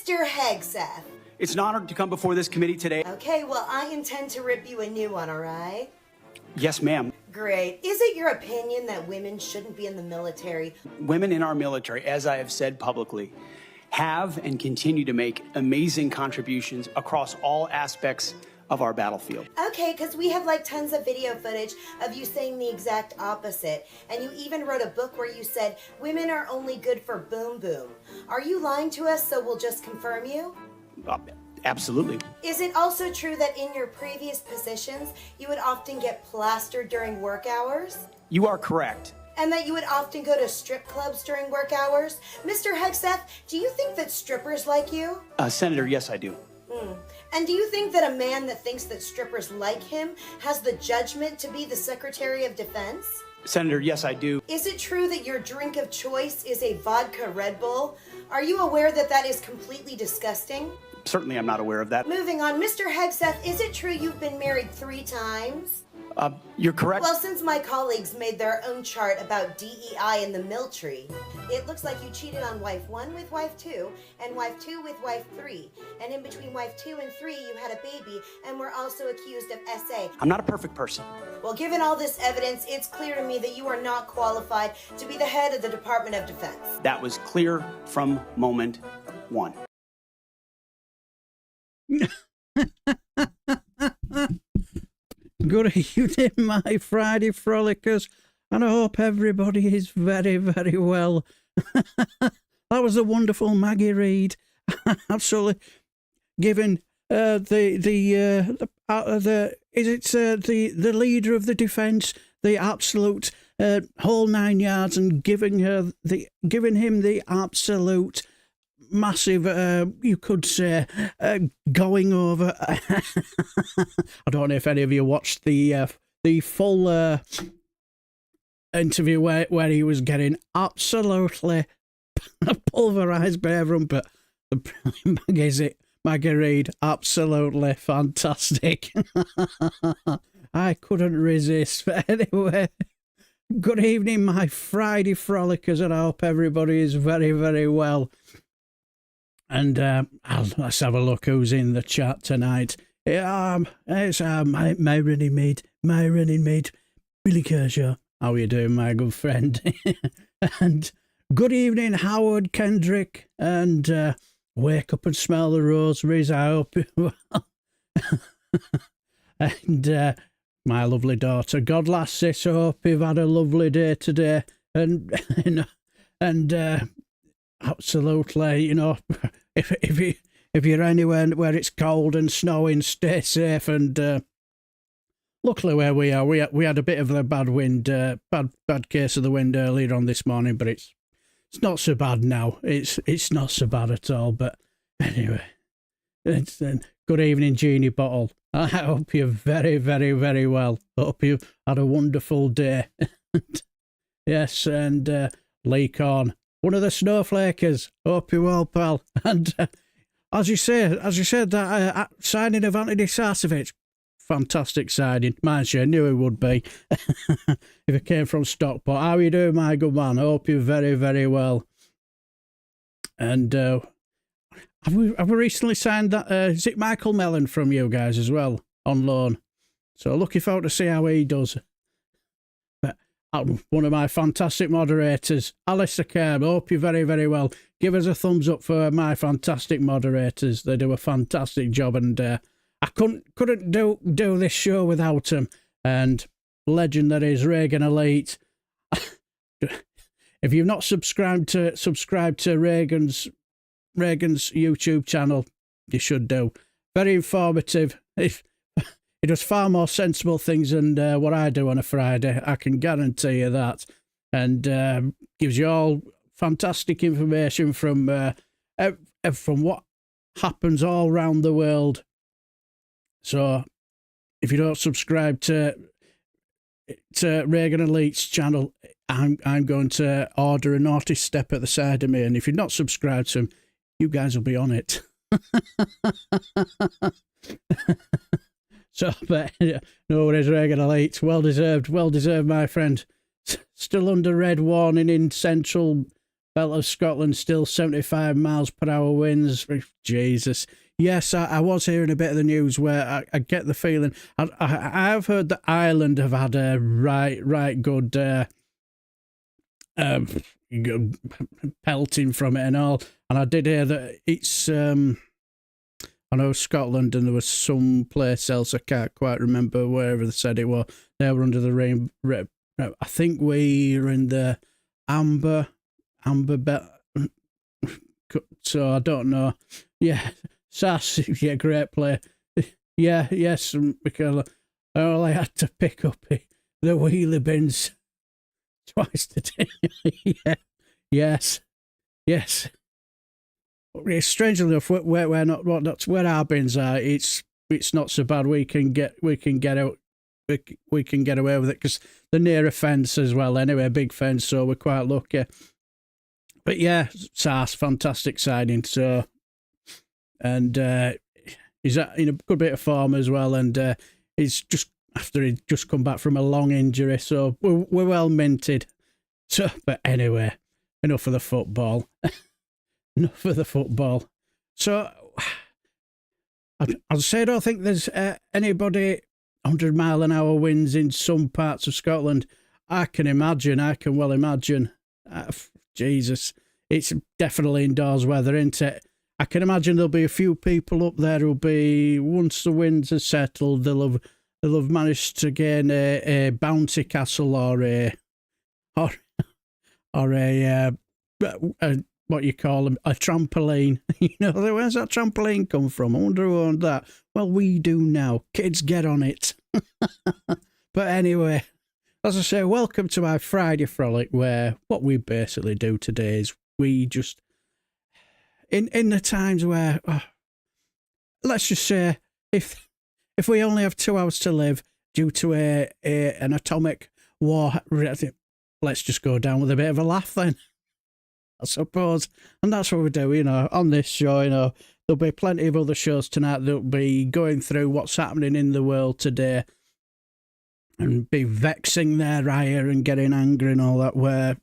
Mr. Hegseth. It's an honor to come before this committee today. Okay, well, I intend to rip you a new one, all right? Yes, ma'am. Great. Is it your opinion that women shouldn't be in the military? Women in our military, as I have said publicly, have and continue to make amazing contributions across all aspects of our battlefield. Okay, because we have like tons of video footage of you saying the exact opposite. And you even wrote a book where you said women are only good for boom boom. Are you lying to us so we'll just confirm you? Absolutely. Is it also true that in your previous positions, you would often get plastered during work hours? You are correct. And that you would often go to strip clubs during work hours? Mr. Hegseth, do you think that strippers like you? Senator, yes, I do. And do you think that a man that thinks that strippers like him has the judgment to be the Secretary of Defense? Senator, yes, I do. Is it true that your drink of choice is a vodka Red Bull? Are you aware that that is completely disgusting? Certainly, I'm not aware of that. Moving on, Mr. Hegseth, is it true you've been married 3 times? You're correct. Well, since my colleagues made their own chart about DEI in the military, it looks like you cheated on wife 1 with wife 2, and wife 2 with wife 3. And in between wife 2 and 3, you had a baby, and were also accused of SA. I'm not a perfect person. Well, given all this evidence, it's clear to me that you are not qualified to be the head of the Department of Defense. That was clear from moment 1. Good evening, my Friday frolickers, and I hope everybody is very, very well. That was a wonderful Maggie Reid, absolutely giving the leader of the defence the absolute whole 9 yards, and giving him the absolute massive, you could say, going over. I don't know if any of you watched the full interview where he was getting absolutely pulverised by everyone, but the Maggie Reid, absolutely fantastic. I couldn't resist. But anyway, good evening, my Friday frolickers, and I hope everybody is very, very well. And let's have a look who's in the chat tonight. It's my running mate, Billy Kershaw. How are you doing, my good friend? And good evening, Howard Kendrick. And wake up and smell the rosaries. I hope you well. And my lovely daughter, God lassie, I hope you've had a lovely day today. And absolutely, you know, if you're anywhere where it's cold and snowing, stay safe. And luckily where we are, we had a bit of a bad wind, bad case of the wind earlier on this morning, but it's not so bad now. It's not so bad at all. But anyway, it's good evening, Jeannie Bottle. I hope you're very, very, very well. Hope you've had a wonderful day. Yes, and Lee Corn, one of the snowflakers. Hope you're well, pal. And as you said, that signing of Anthony Sarcevic, fantastic signing. Mind you, I knew it would be if it came from Stockport. How are you doing, my good man? Hope you're very, very well. And have we recently signed that? Is it Michael Mellon from you guys as well on loan? So looking forward to see how he does. One of my fantastic moderators, Alistair Kerr. Hope you're very, very well. Give us a thumbs up for my fantastic moderators. They do a fantastic job, and I couldn't do this show without them. And legend that is Reagan Elite. If you've not subscribed to Reagan's YouTube channel, you should do. Very informative. He does far more sensible things than what I do on a Friday. I can guarantee you that. And gives you all fantastic information from what happens all around the world. So if you don't subscribe to Reagan Elite's channel, I'm going to order a naughty step at the side of me. And if you're not subscribed to him, you guys will be on it. So, but no worries, Reagan Elite. Well deserved, my friend. Still under red warning in central Belt of Scotland still 75 miles per hour winds. Jesus. Yes, I was hearing a bit of the news where I get the feeling. I've heard that Ireland have had a right good pelting from it and all. And I did hear that it's, I know Scotland, and there was some place else, I can't quite remember wherever they said it was. They were under the rain. I think we were in the amber belt. So I don't know. Yeah, Sass, yeah, great play. Yeah, yes, Michaela. All I had to pick up the wheelie bins twice today. Yeah, yes. Strangely enough, we're not where our bins are. It's not so bad. We can get out. We can get away with it because they're near a fence as well. Anyway, a big fence, so we're quite lucky. But yeah, Sass, fantastic signing. So, and he's in a good bit of form as well. And he's just after he'd just come back from a long injury, so we're well minted. So, but anyway, enough of the football. Enough of the football. So, I'll say I don't think there's anybody 100-mile-an-hour winds in some parts of Scotland. I can well imagine. Jesus, it's definitely indoors weather, isn't it? I can imagine there'll be a few people up there who'll be, once the winds are settled, they'll have managed to gain a bouncy castle or a what you call them, a trampoline. You know, where's that trampoline come from? I wonder who owned that. Well, we do now. Kids, get on it. But anyway, as I say, welcome to my Friday Frolic, where what we basically do today is we just, in the times where, let's just say, if we only have 2 hours to live due to an atomic war, let's just go down with a bit of a laugh then, I suppose. And that's what we do, you know, on this show. You know, there'll be plenty of other shows tonight that'll be going through what's happening in the world today and be vexing their ire and getting angry and all that, where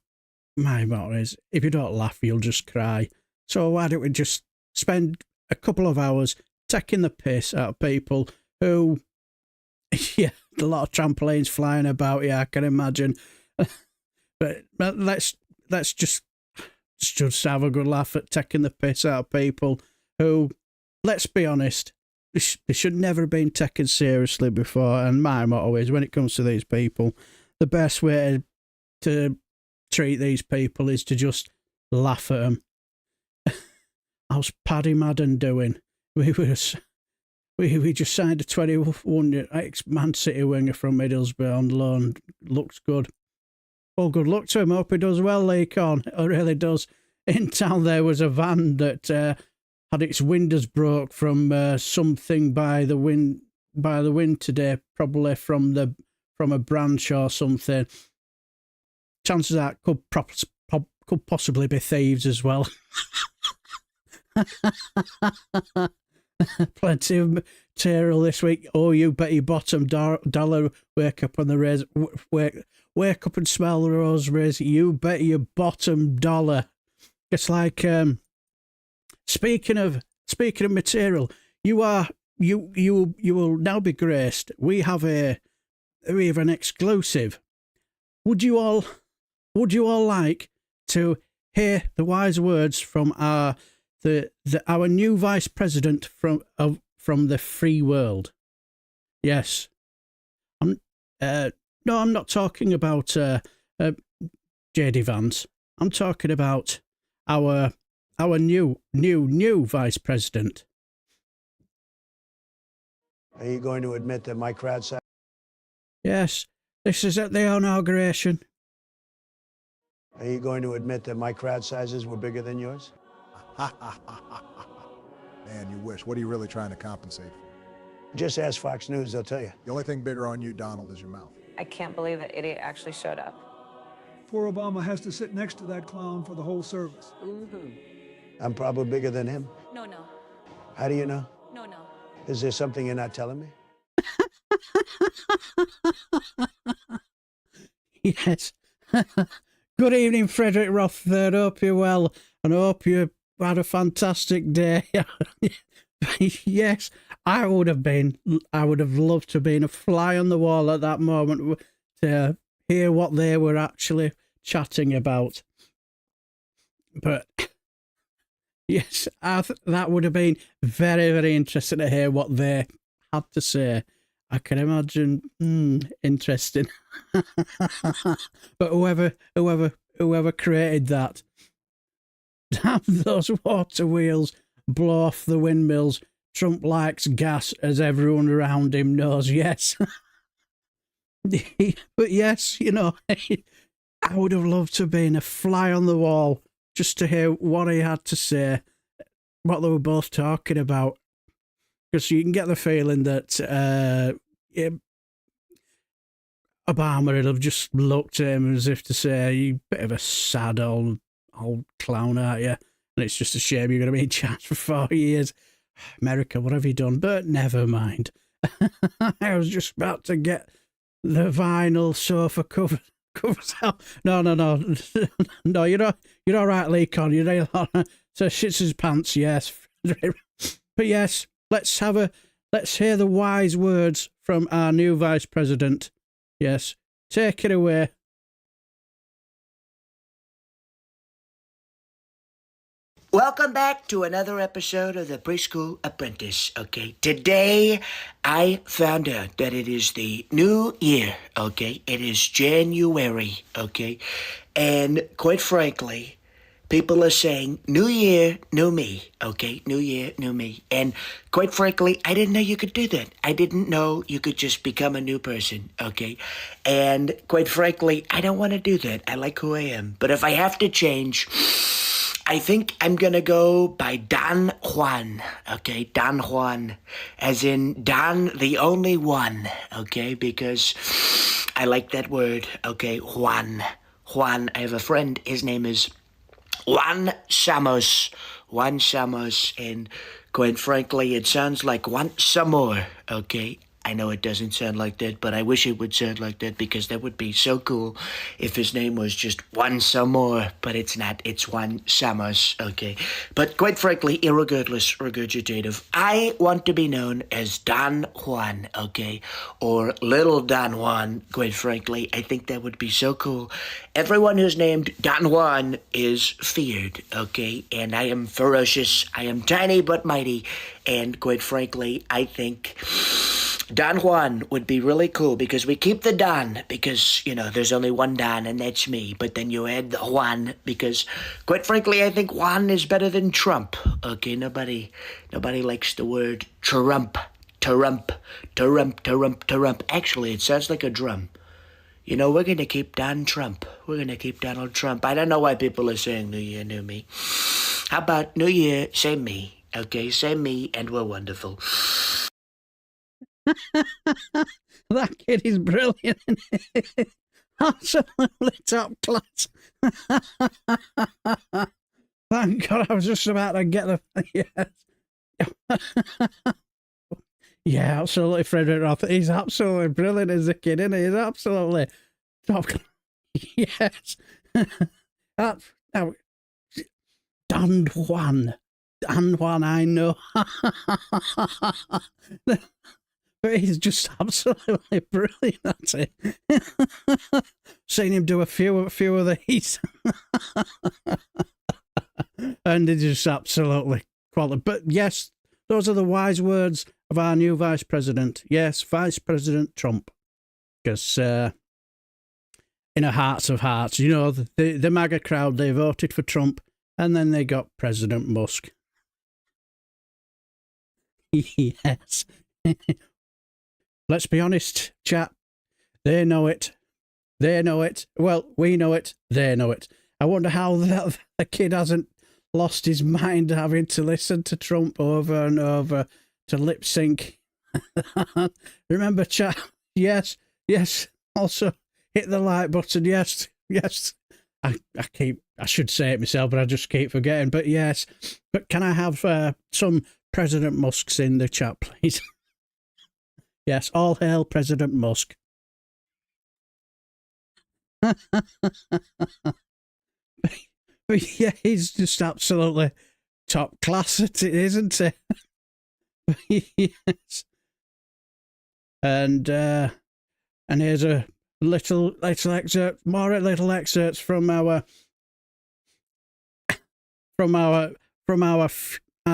my motto is, if you don't laugh, you'll just cry. So why don't we just spend a couple of hours taking the piss out of people who, yeah, a lot of trampolines flying about, yeah, I can imagine. But let's just have a good laugh at taking the piss out of people who, let's be honest, they should never have been taken seriously before. And my motto is, when it comes to these people, the best way to treat these people is to just laugh at them. How's Paddy Madden doing? We just signed a 21 ex-Man City winger from Middlesbrough on loan. Looks good. Well, good luck to him. Hope he does well, Leacon. It really does. In town there was a van that had its windows broke from something by the wind today, probably from a branch or something. Chances are could possibly be thieves as well. Plenty of material this week. Oh, you bet your bottom dollar. Wake up on the raise. Wake up and smell the rosemary. You bet your bottom dollar. It's like speaking of material, you will now be graced. We have an exclusive. Would you all like to hear the wise words from our new vice president from the free world? Yes. No, I'm not talking about JD Vance. I'm talking about our new vice president. Are you going to admit that my crowd size? Yes, this is at the inauguration. Are you going to admit that my crowd sizes were bigger than yours? Man, you wish. What are you really trying to compensate for? Just ask Fox News, they'll tell you. The only thing bigger on you, Donald, is your mouth. I can't believe that idiot actually showed up. Poor Obama has to sit next to that clown for the whole service. I'm probably bigger than him. No. How do you know? No. Is there something you're not telling me? Yes. Good evening, Frederick Roth. I hope you're well, and I hope you had a fantastic day. Yes, I would have loved to have been a fly on the wall at that moment to hear what they were actually chatting about. But yes, that would have been very, very interesting to hear what they had to say. I can imagine, interesting. But whoever created that, damn those water wheels, blow off the windmills. Trump likes gas, as everyone around him knows. Yes, but yes, you know, I would have loved to have been a fly on the wall just to hear what he had to say, what they were both talking about. Because you can get the feeling that Obama would have just looked at him as if to say, "You bit of a sad old clown, aren't you? And it's just a shame you're going to be in charge for 4 years. America, what have you done?" But never mind. I was just about to get the vinyl sofa covers out. No. No, you're all right, Lee Con. You're all right. So shits his pants, yes. But yes, let's hear the wise words from our new vice president. Yes, take it away. Welcome back to another episode of the Preschool Apprentice. Okay, today I found out that it is the new year. Okay, it is January. Okay, and quite frankly, people are saying, "New year, new me." Okay, new year, new me. And quite frankly, I didn't know you could do that. I didn't know you could just become a new person. Okay, and quite frankly, I don't want to do that. I like who I am. But if I have to change, I think I'm gonna go by Don Juan, okay? Don Juan, as in Don the only one, okay? Because I like that word, okay? Juan. I have a friend, his name is Juan Samos, and quite frankly, it sounds like want some more, okay? I know it doesn't sound like that, but I wish it would sound like that because that would be so cool if his name was just Juan some more, but it's not. It's Juan Samos, okay? But quite frankly, irregardless, regurgitative, I want to be known as Don Juan, okay? Or Little Don Juan, quite frankly. I think that would be so cool. Everyone who's named Don Juan is feared, okay? And I am ferocious. I am tiny but mighty. And quite frankly, I think Don Juan would be really cool because we keep the Don because, you know, there's only one Don and that's me. But then you add the Juan because, quite frankly, I think Juan is better than Trump. Okay, nobody likes the word Trump. Actually, it sounds like a drum. You know, we're going to keep Don Trump. We're going to keep Donald Trump. I don't know why people are saying New Year, new me. How about New Year, same me? Okay, same me, and we're wonderful. That kid is brilliant. Absolutely top class. Thank God, I was just about to get the yes. Yeah, absolutely, Frederick Roth. He's absolutely brilliant as a kid, isn't he? He's absolutely top class. Yes. Now, Don Juan, I know. But he's just absolutely brilliant at it. Seen him do a few of these. And it's just absolutely quality. But yes, those are the wise words of our new vice president. Yes, Vice President Trump. Because in a hearts of hearts, you know, the MAGA crowd, they voted for Trump and then they got President Musk. Yes. Let's be honest, chat. They know it. Well, we know it. They know it. I wonder how the kid hasn't lost his mind having to listen to Trump over and over to lip sync. Remember, chat? Yes. Also, hit the like button. Yes. I should say it myself, but I just keep forgetting. But yes. But can I have some President Musks in the chat, please? Yes, all hail President Musk. But yeah, he's just absolutely top class at it, isn't he? Yes. And here's a little excerpt, more little excerpts from our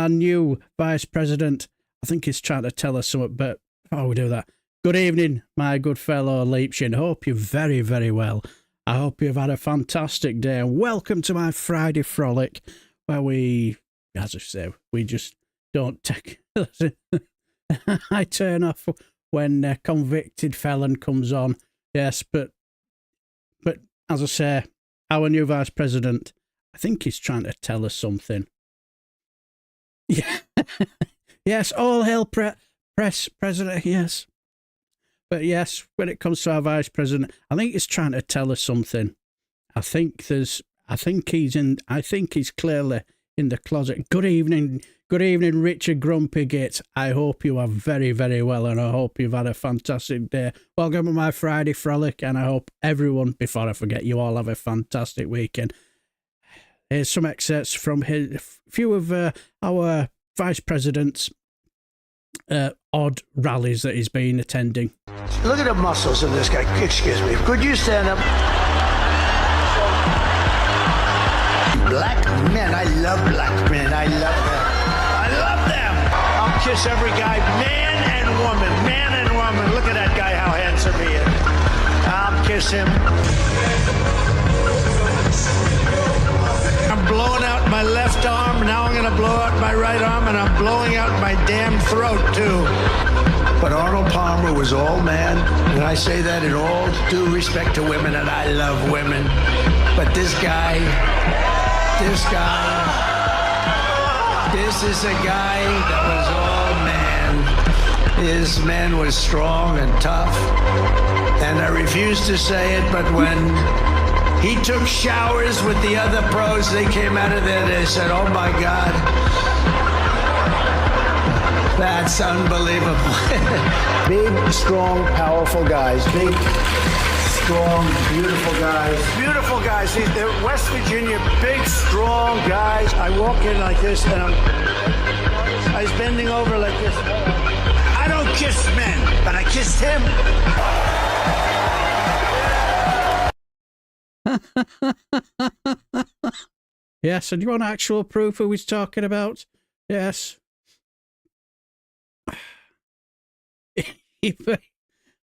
new vice president. I think he's trying to tell us something, but before we do that, good evening, my good fellow Leapshin. Hope you're very, very well. I hope you've had a fantastic day, and welcome to my Friday frolic, where we, as I say, we just don't take. I turn off when a convicted felon comes on. Yes, but as I say, our new vice president, I think he's trying to tell us something. Yeah. Yes, all hail press president, yes. But yes, when it comes to our vice president, I think he's trying to tell us something. I think he's clearly in the closet. Good evening, Richard Grumpy Git. I hope you are very, very well, and I hope you've had a fantastic day. Welcome to my Friday frolic, and I hope everyone, before I forget, you all have a fantastic weekend. Here's some excerpts from a few of our vice president's odd rallies that he's been attending. Look at the muscles of this guy. Excuse me. Could you stand up? Black men. I love black men. I love them. I love them. I'll kiss every guy, man and woman. Man and woman. Look at that guy, how handsome he is. I'll kiss him. I'm blowing out my left arm. Now I'm going to blow out my right arm, and I'm blowing out my damn throat, too. But Arnold Palmer was all man, and I say that in all due respect to women, and I love women. But this is a guy that was all man. His man was strong and tough, and I refuse to say it, but when he took showers with the other pros, they came out of there, they said, oh my God, that's unbelievable. Big, strong, powerful guys. Big, strong, beautiful guys. Beautiful guys. They're West Virginia, big, strong guys. I walk in like this, and I was bending over like this. I don't kiss men, but I kissed him. Yes, and you want actual proof who he's talking about? Yes.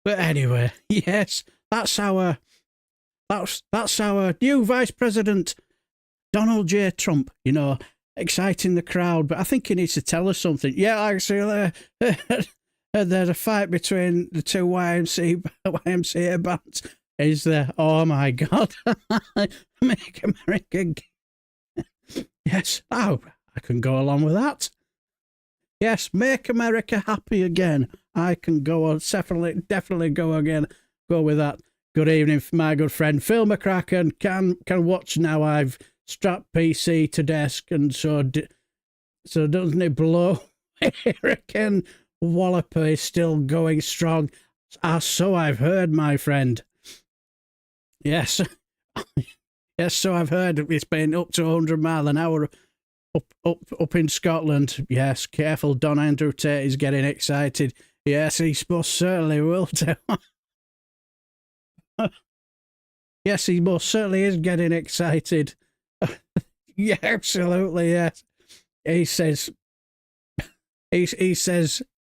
But anyway, yes, that's our new vice president, Donald J. Trump. You know, exciting the crowd, but I think he needs to tell us something. Yeah, actually, there's a fight between the two YMCA bands. Is there? Oh my God! Make America. Yes. Oh, I can go along with that. Yes, make America happy again. I can go on, definitely go again. Go with that. Good evening, my good friend Phil McCracken. Can watch now. I've strapped PC to desk, and so doesn't it blow? Hurricane Walloper is still going strong. So I've heard, my friend. Yes. Yes, so I've heard. It's been up to 100 miles an hour up in Scotland. Yes, careful, Don Andrew Tate is getting excited. Yes, he most certainly will do. Yes, he most certainly is getting excited. Yeah, absolutely, yes. He says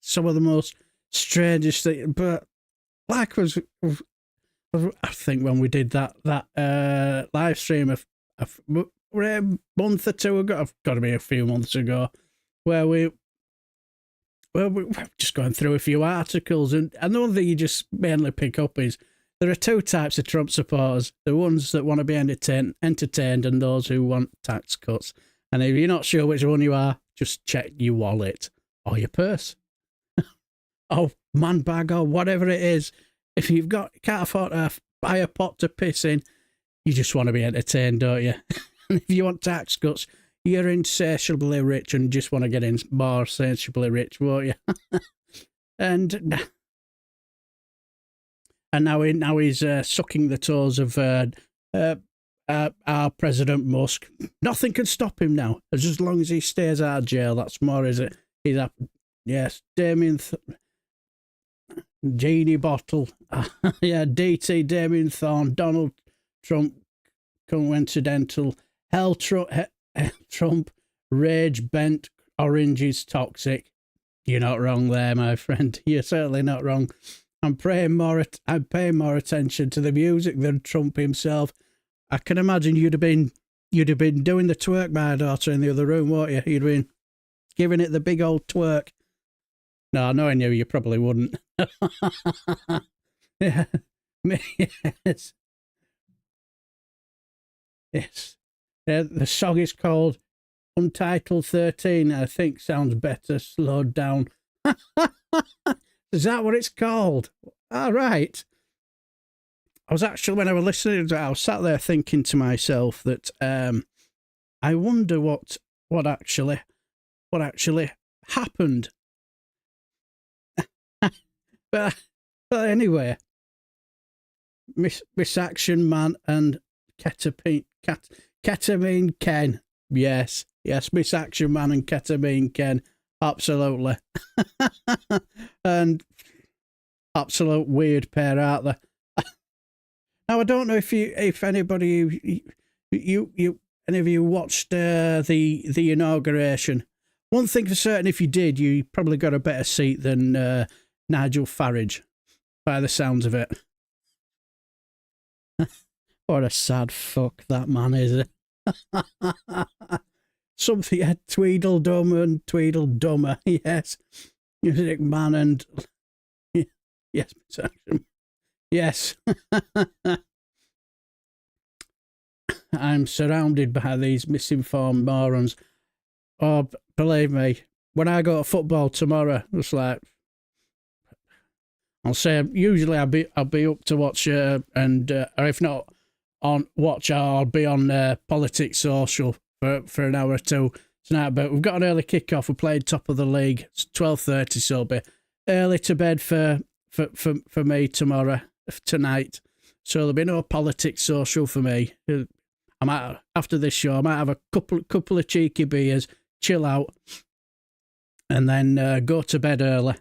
some of the most strangest things, but like I think when we did that live stream a month or two ago, I've got to be a few months ago, where we're just going through a few articles, and the one thing you just mainly pick up is there are two types of Trump supporters: the ones that want to be entertained, and those who want tax cuts. And if you're not sure which one you are, just check your wallet or your purse, or man bag, or whatever it is. If can't afford to buy a pot to piss in, you just want to be entertained, don't you? And if you want tax cuts, you're insatiably rich and just want to get in more insatiably rich, won't you? And now he's sucking the toes of our President Musk. Nothing can stop him now. As long as he stays out of jail, that's more, is it? He's up. Yes, Damien Genie Bottle. Yeah, DT, Damien Thorne, Donald Trump, coincidental, Hell Trump, Rage Bent, Oranges Toxic. You're not wrong there, my friend. You're certainly not wrong. I'm paying more attention to the music than Trump himself. I can imagine you'd have been doing the twerk, my daughter, in the other room, won't you? You'd been giving it the big old twerk. No, knowing you probably wouldn't. Yeah. Yes. Yes. The song is called Untitled 13. I think sounds better slowed down. Is that what it's called? All right. I was actually, when I was listening to it, I was sat there thinking to myself that I wonder what actually happened. but anyway, Miss Action Man and Ketamine Ken. Yes, Miss Action Man and Ketamine Ken. Absolutely. And absolute weird pair, aren't they? Now, I don't know if anybody, any of you watched the inauguration. One thing for certain, if you did, you probably got a better seat than Nigel Farage, by the sounds of it. What a sad fuck that man is. Something, yeah, Tweedledum and Tweedledummer, yes. Music Man and... Yes, yes. I'm surrounded by these misinformed morons. Oh, believe me, when I go to football tomorrow, it's like... I'll say, usually I'll be up to watch, or if not on watch, I'll be on Politics Social for an hour or two tonight. But we've got an early kickoff. We're playing top of the league. It's 12:30, so it'll be early to bed for me tonight. So there'll be no Politics Social for me. I might, after this show, I might have a couple of cheeky beers, chill out, and then go to bed early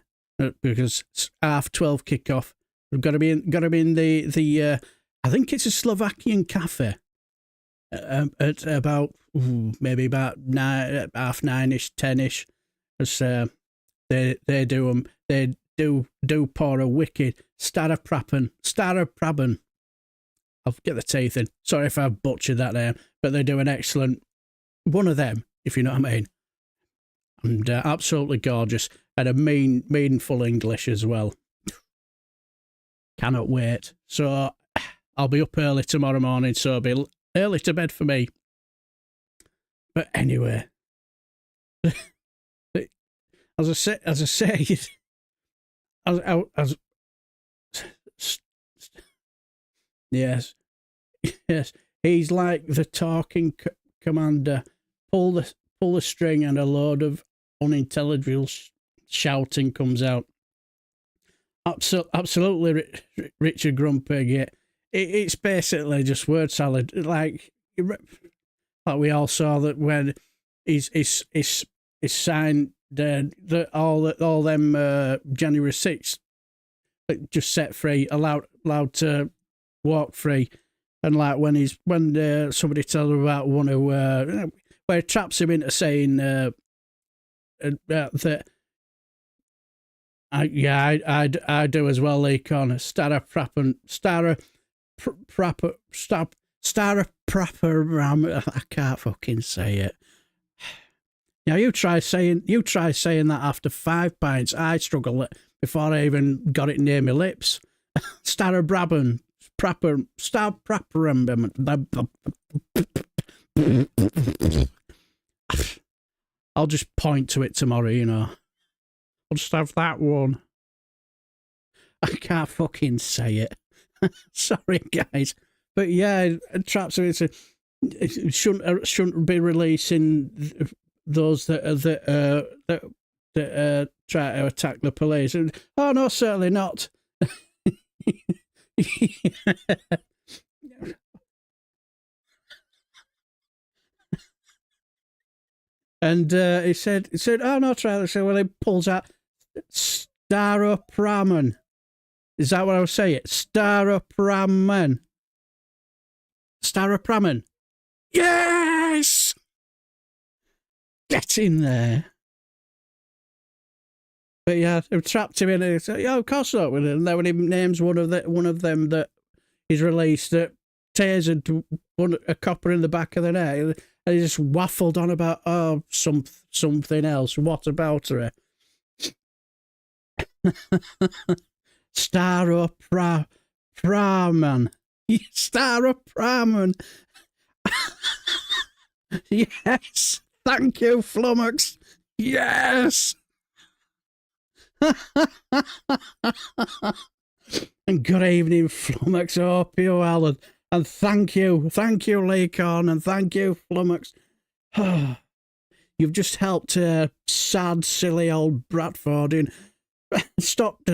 because it's 12:30 kickoff. We've got to be in the I think it's a Slovakian cafe at about maybe about 9:30ish, 10ish. As they do pour a wicked Starapraben. I'll get the teeth in. Sorry if I've butchered that name, but they do an excellent one of them, if you know what I mean. And absolutely gorgeous, and a meaningful English as well. Cannot wait. So I'll be up early tomorrow morning, so it'll be early to bed for me. But anyway, as I say, yes, he's like the talking commander. Pull the string, and a load of unintelligible shouting comes out. Absolutely, Richard Grumpig. Yeah. It's basically just word salad. Like we all saw that when he's signed all them January 6th, just set free, allowed to walk free, and like when somebody tells him about one who where he traps him into saying that I do as well, Lee Connor. I can't fucking say it. Now you try saying that after 5 pints. I struggle before I even got it near my lips. Starabraben, proper, star proper. I'll just point to it tomorrow, you know. I'll just have that one. I can't fucking say it. Sorry, guys. But yeah, traps. It shouldn't be releasing those that try to attack the police. Oh no, certainly not. And he said, oh, no, try it. So, well, he pulls out Staropramen. Is that what I was saying? Staropramen. Staropramen. Yes! Get in there. But yeah, they trapped him in it. Yeah, of course not. And then when he names one of them that he's released that tasered a copper in the back of the neck, and he just waffled on about something else. What about her? Staropramen. Staropramen. Yes. Thank you, Flummox. Yes. And good evening, Flummox. I hope you well. And thank you, Leacorn, and thank you, Flummox. You've just helped sad, silly old Bradfordin stopped,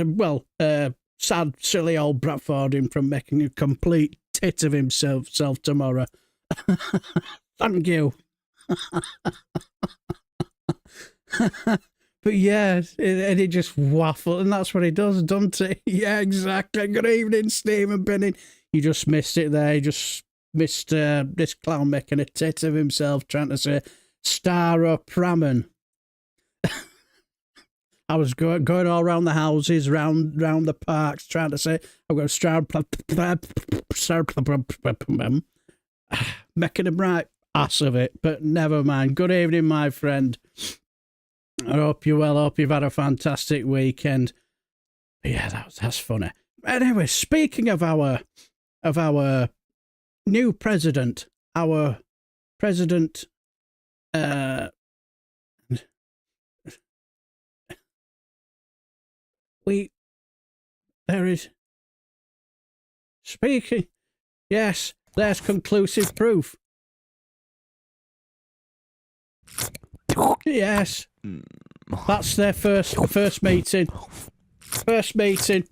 sad, silly old Bradfordin from making a complete tit of himself tomorrow. Thank you. But yeah, and he just waffled, and that's what he does, doesn't he? Yeah, exactly. Good evening, Stephen Binning. You just missed it there. You just missed this clown making a tit of himself, trying to say Staropramen. I was going all around the houses, round the parks, trying to say I'm going to making a bright ass of it, but never mind. Good evening, my friend. I hope you're well. I hope you've had a fantastic weekend. Yeah, that's funny. Anyway, speaking of our new president, our president, there is speaking. Yes, there's conclusive proof. Yes. That's their first meeting. First meeting.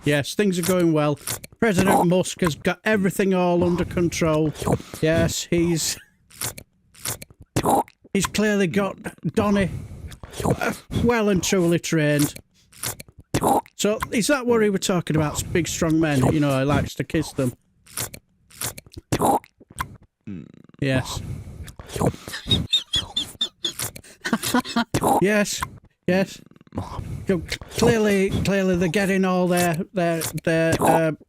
Yes, things are going well. President Musk has got everything all under control. Yes, he's clearly got Donny well and truly trained. So, is that what he were talking about? Big, strong men, he likes to kiss them. Yes. Yes. Clearly, they're getting all their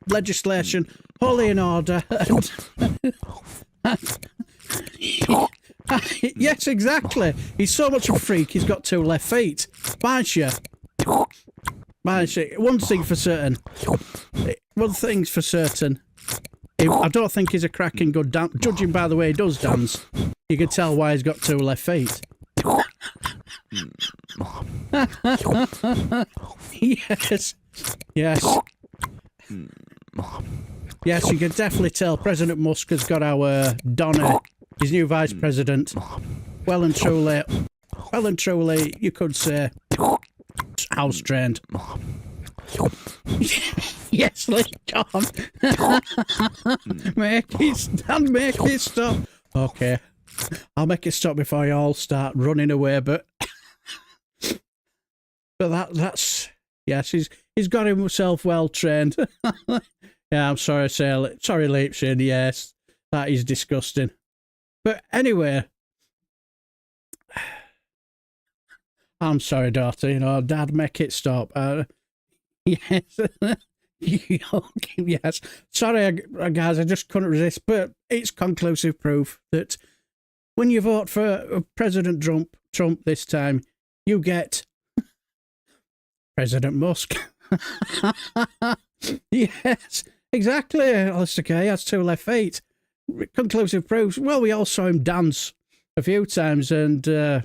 legislation wholly in order. Yes, exactly. He's so much a freak. He's got 2 left feet. Mind you. One thing's for certain. I don't think he's a cracking good dancer. Judging by the way he does dance, you can tell why he's got 2 left feet. Yes. Yes, you can definitely tell President Musk has got our Donna, his new vice president, well and truly, you could say, house trained. Yes, Lincoln. Make it stop. Okay, I'll make it stop before you all start running away. But that's yes, he's got himself well trained. Yeah, I'm sorry, sorry, Leipzig. Yes, that is disgusting. But anyway, I'm sorry, daughter. Dad, make it stop. Yes. Yes. Sorry, guys, I just couldn't resist. But it's conclusive proof that when you vote for President Trump this time, you get President Musk. Yes, exactly. Alistair Kay has 2 left feet. Conclusive proof. Well, we all saw him dance a few times, and there's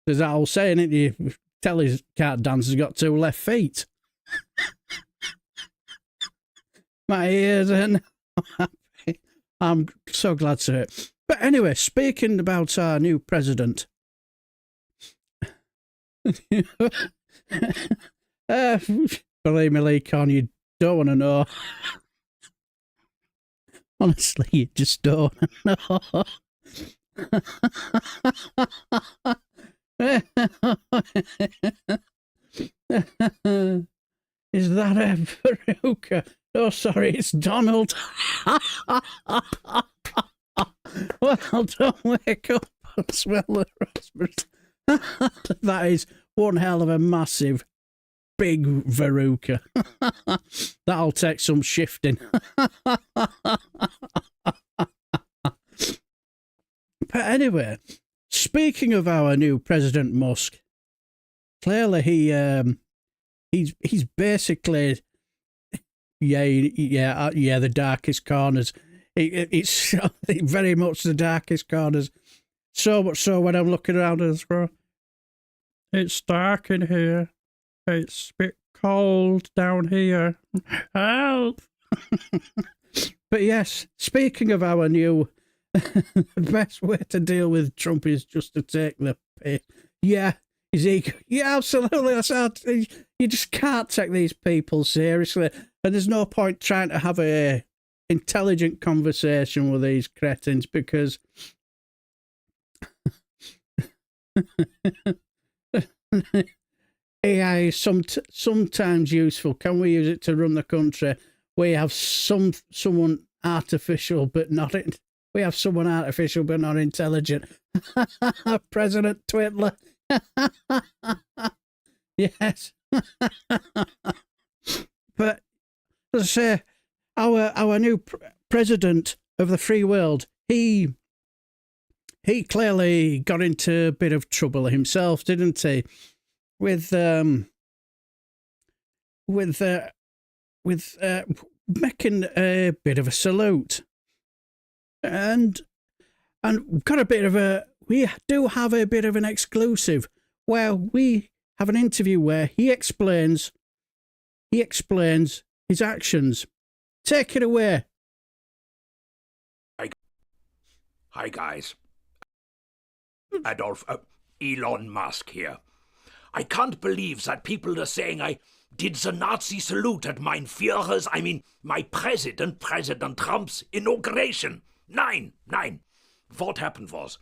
that old saying, isn't you? Tell his can't dance, he's got 2 left feet. My ears are happy. I'm so glad to hear it. But anyway, speaking about our new president. Believe me, Lee Con, you don't want to know. Honestly, you just don't know. Is that a Veruca? Oh, sorry, it's Donald. Well, don't wake up and smell the raspberries. That is one hell of a massive, big Veruca. That'll take some shifting. But anyway, speaking of our new President Musk, clearly he's basically the darkest corners. It's very much the darkest corners. So much so when I'm looking around as well, it's dark in here. It's a bit cold down here. Help! But yes, speaking of our new, the best way to deal with Trump is just to take the piss. Yeah, his ego. Yeah, absolutely. That's how you just can't take these people seriously, and there's no point trying to have a intelligent conversation with these cretins because AI is sometimes useful. Can we use it to run the country? We have someone artificial, but not in. We have someone artificial, but not intelligent. President Twiddler. Yes. But as I say, our new president of the free world, he clearly got into a bit of trouble himself, didn't he? With making a bit of a salute, and got a bit of a. We do have a bit of an exclusive where we have an interview where he explains his actions. Take it away. Hi guys. Elon Musk here. I can't believe that people are saying I did the Nazi salute at my President Trump's inauguration. Nein. What happened was,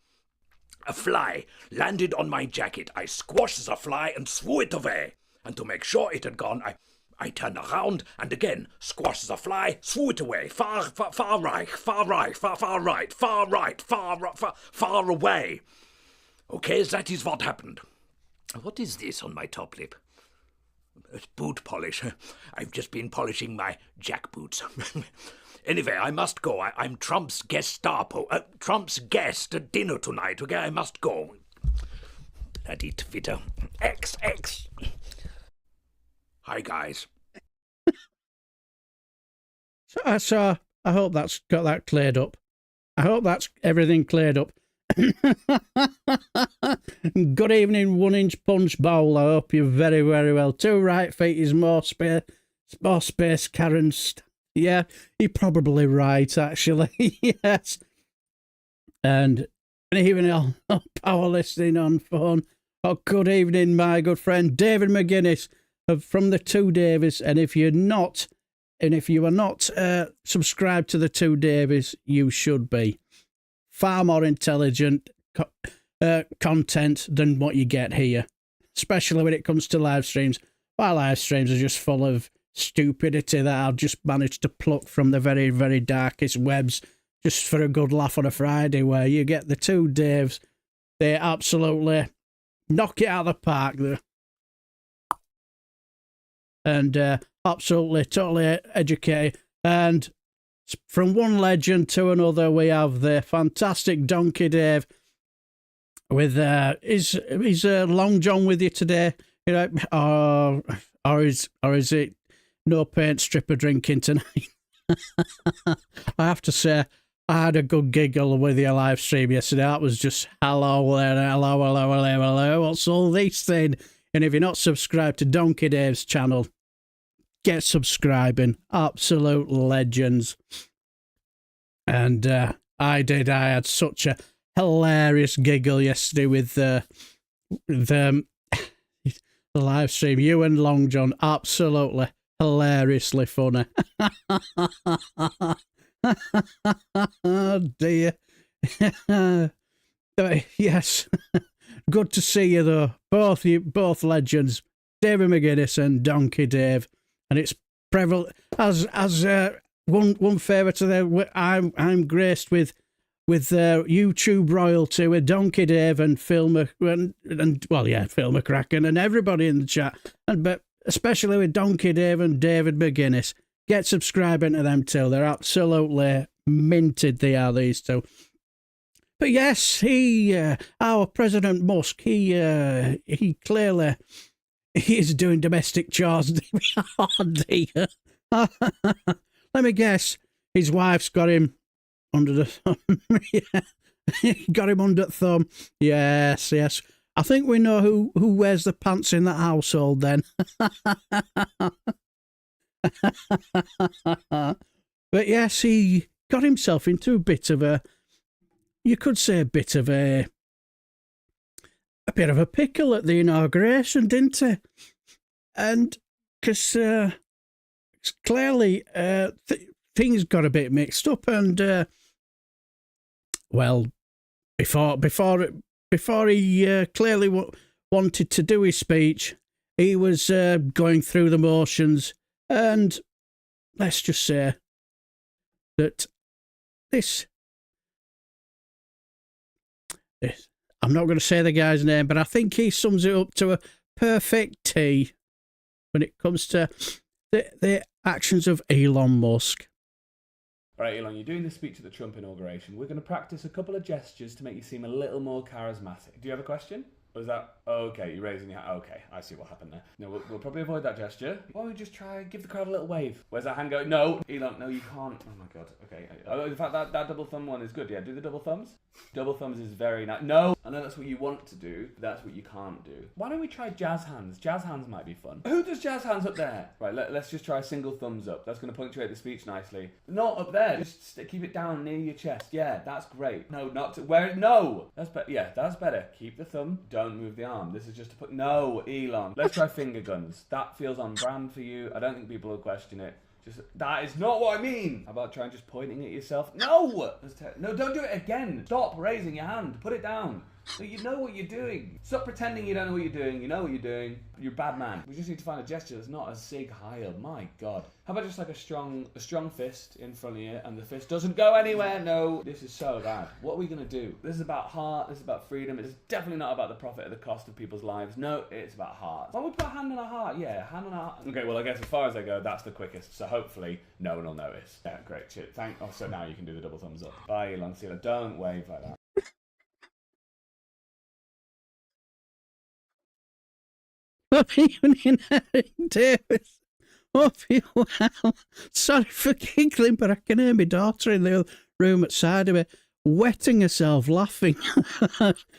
a fly landed on my jacket. I squashed the fly and threw it away. And to make sure it had gone, I turned around and again squashed the fly, threw it away. Far away. Okay, that is what happened. What is this on my top lip? It's boot polish. I've just been polishing my jackboots. Anyway, I must go. I'm Trump's Gestapo. Trump's guest at dinner tonight, okay? I must go. That it, Twitter. X. Hi, guys. So I hope that's got that cleared up. I hope that's everything cleared up. Good evening, 1 inch punch bowl. I hope you're very, very well. 2 right feet is more space, Karen's. Yeah, you're probably right, actually. Yes. And even on power listening on phone. Oh, good evening, my good friend David McGuinness from the Two Davies. And if you are not subscribed to the Two Davies, you should be. Far more intelligent content than what you get here, especially when it comes to live streams. My live streams are just full of stupidity that I've just managed to pluck from the very, very darkest webs just for a good laugh on a Friday, where you get the Two Daves. They absolutely knock it out of the park there. And absolutely, totally educated. And from one legend to another, we have the fantastic Donkey Dave with is Long John with you today? You know, or is it no paint stripper drinking tonight? I have to say, I had a good giggle with your live stream yesterday. That was just hello, what's all this thing? And if you're not subscribed to Donkey Dave's channel, get subscribing. Absolute legends. And I had such a hilarious giggle yesterday with the live stream. You and Long John, absolutely hilariously funny. Oh dear. Yes. Good to see you though. Both legends, David McGuinness and Donkey Dave. And it's prevalent as one favour to them. I'm graced with YouTube royalty with Donkey Dave and Phil Phil McCracken and everybody in the chat, but especially with Donkey Dave and David McGuinness. Get subscribing to them too. They're absolutely minted. They are, these two. But yes, our President Musk, he clearly is doing domestic chores. Oh dear. Let me guess, his wife's got him under the thumb. Yeah. Got him under the thumb. Yes. I think we know who wears the pants in that household then. But yes, he got himself into a bit of a pickle at the inauguration, didn't he? And because clearly things got a bit mixed up, and before he clearly wanted to do his speech, he was going through the motions, and let's just say that this I'm not going to say the guy's name, but I think he sums it up to a perfect T when it comes to the actions of Elon Musk. All right, Elon, you're doing the speech at the Trump inauguration. We're going to practice a couple of gestures to make you seem a little more charismatic. Do you have a question? Or is that... okay, you're raising your hand. Okay, I see what happened there. No, we'll probably avoid that gesture. Why don't we just try give the crowd a little wave? Where's that hand going? No, Elon, no, you can't. Oh my God, okay. In fact, that double thumb one is good. Yeah, do the double thumbs. Double thumbs is very nice. No, I know that's what you want to do, but that's what you can't do. Why don't we try jazz hands? Jazz hands might be fun. Who does jazz hands up there? Right, let's just try single thumbs up. That's going to punctuate the speech nicely. Not up there. Just keep it down near your chest. Yeah, that's great. No, not to where. No, that's better. Yeah, that's better. Keep the thumb. Don't move the arm. This is just to put. No, Elon. Let's try finger guns. That feels on brand for you. I don't think people will question it. Just that is not what I mean. How about trying just pointing at yourself? No! No, don't do it again. Stop raising your hand. Put it down. So you know what you're doing. Stop pretending you don't know what you're doing. You know what you're doing. You're a bad man. We just need to find a gesture that's not a Sig Heil. My God. How about just like a strong fist in front of you, and the fist doesn't go anywhere? No, this is so bad. What are we gonna do? This is about heart. This is about freedom. It's definitely not about the profit at the cost of people's lives. No, it's about heart. Why don't we put a hand on our heart? Yeah, hand on our heart. Okay, well I guess as far as I go, that's the quickest. So hopefully no one will notice. Yeah, great. Shit. So now you can do the double thumbs up. Bye, Elon. See you later. Don't wave like that. Not even inheriting Davis. Oh, well, sorry for giggling, but I can hear my daughter in the room outside of me wetting herself laughing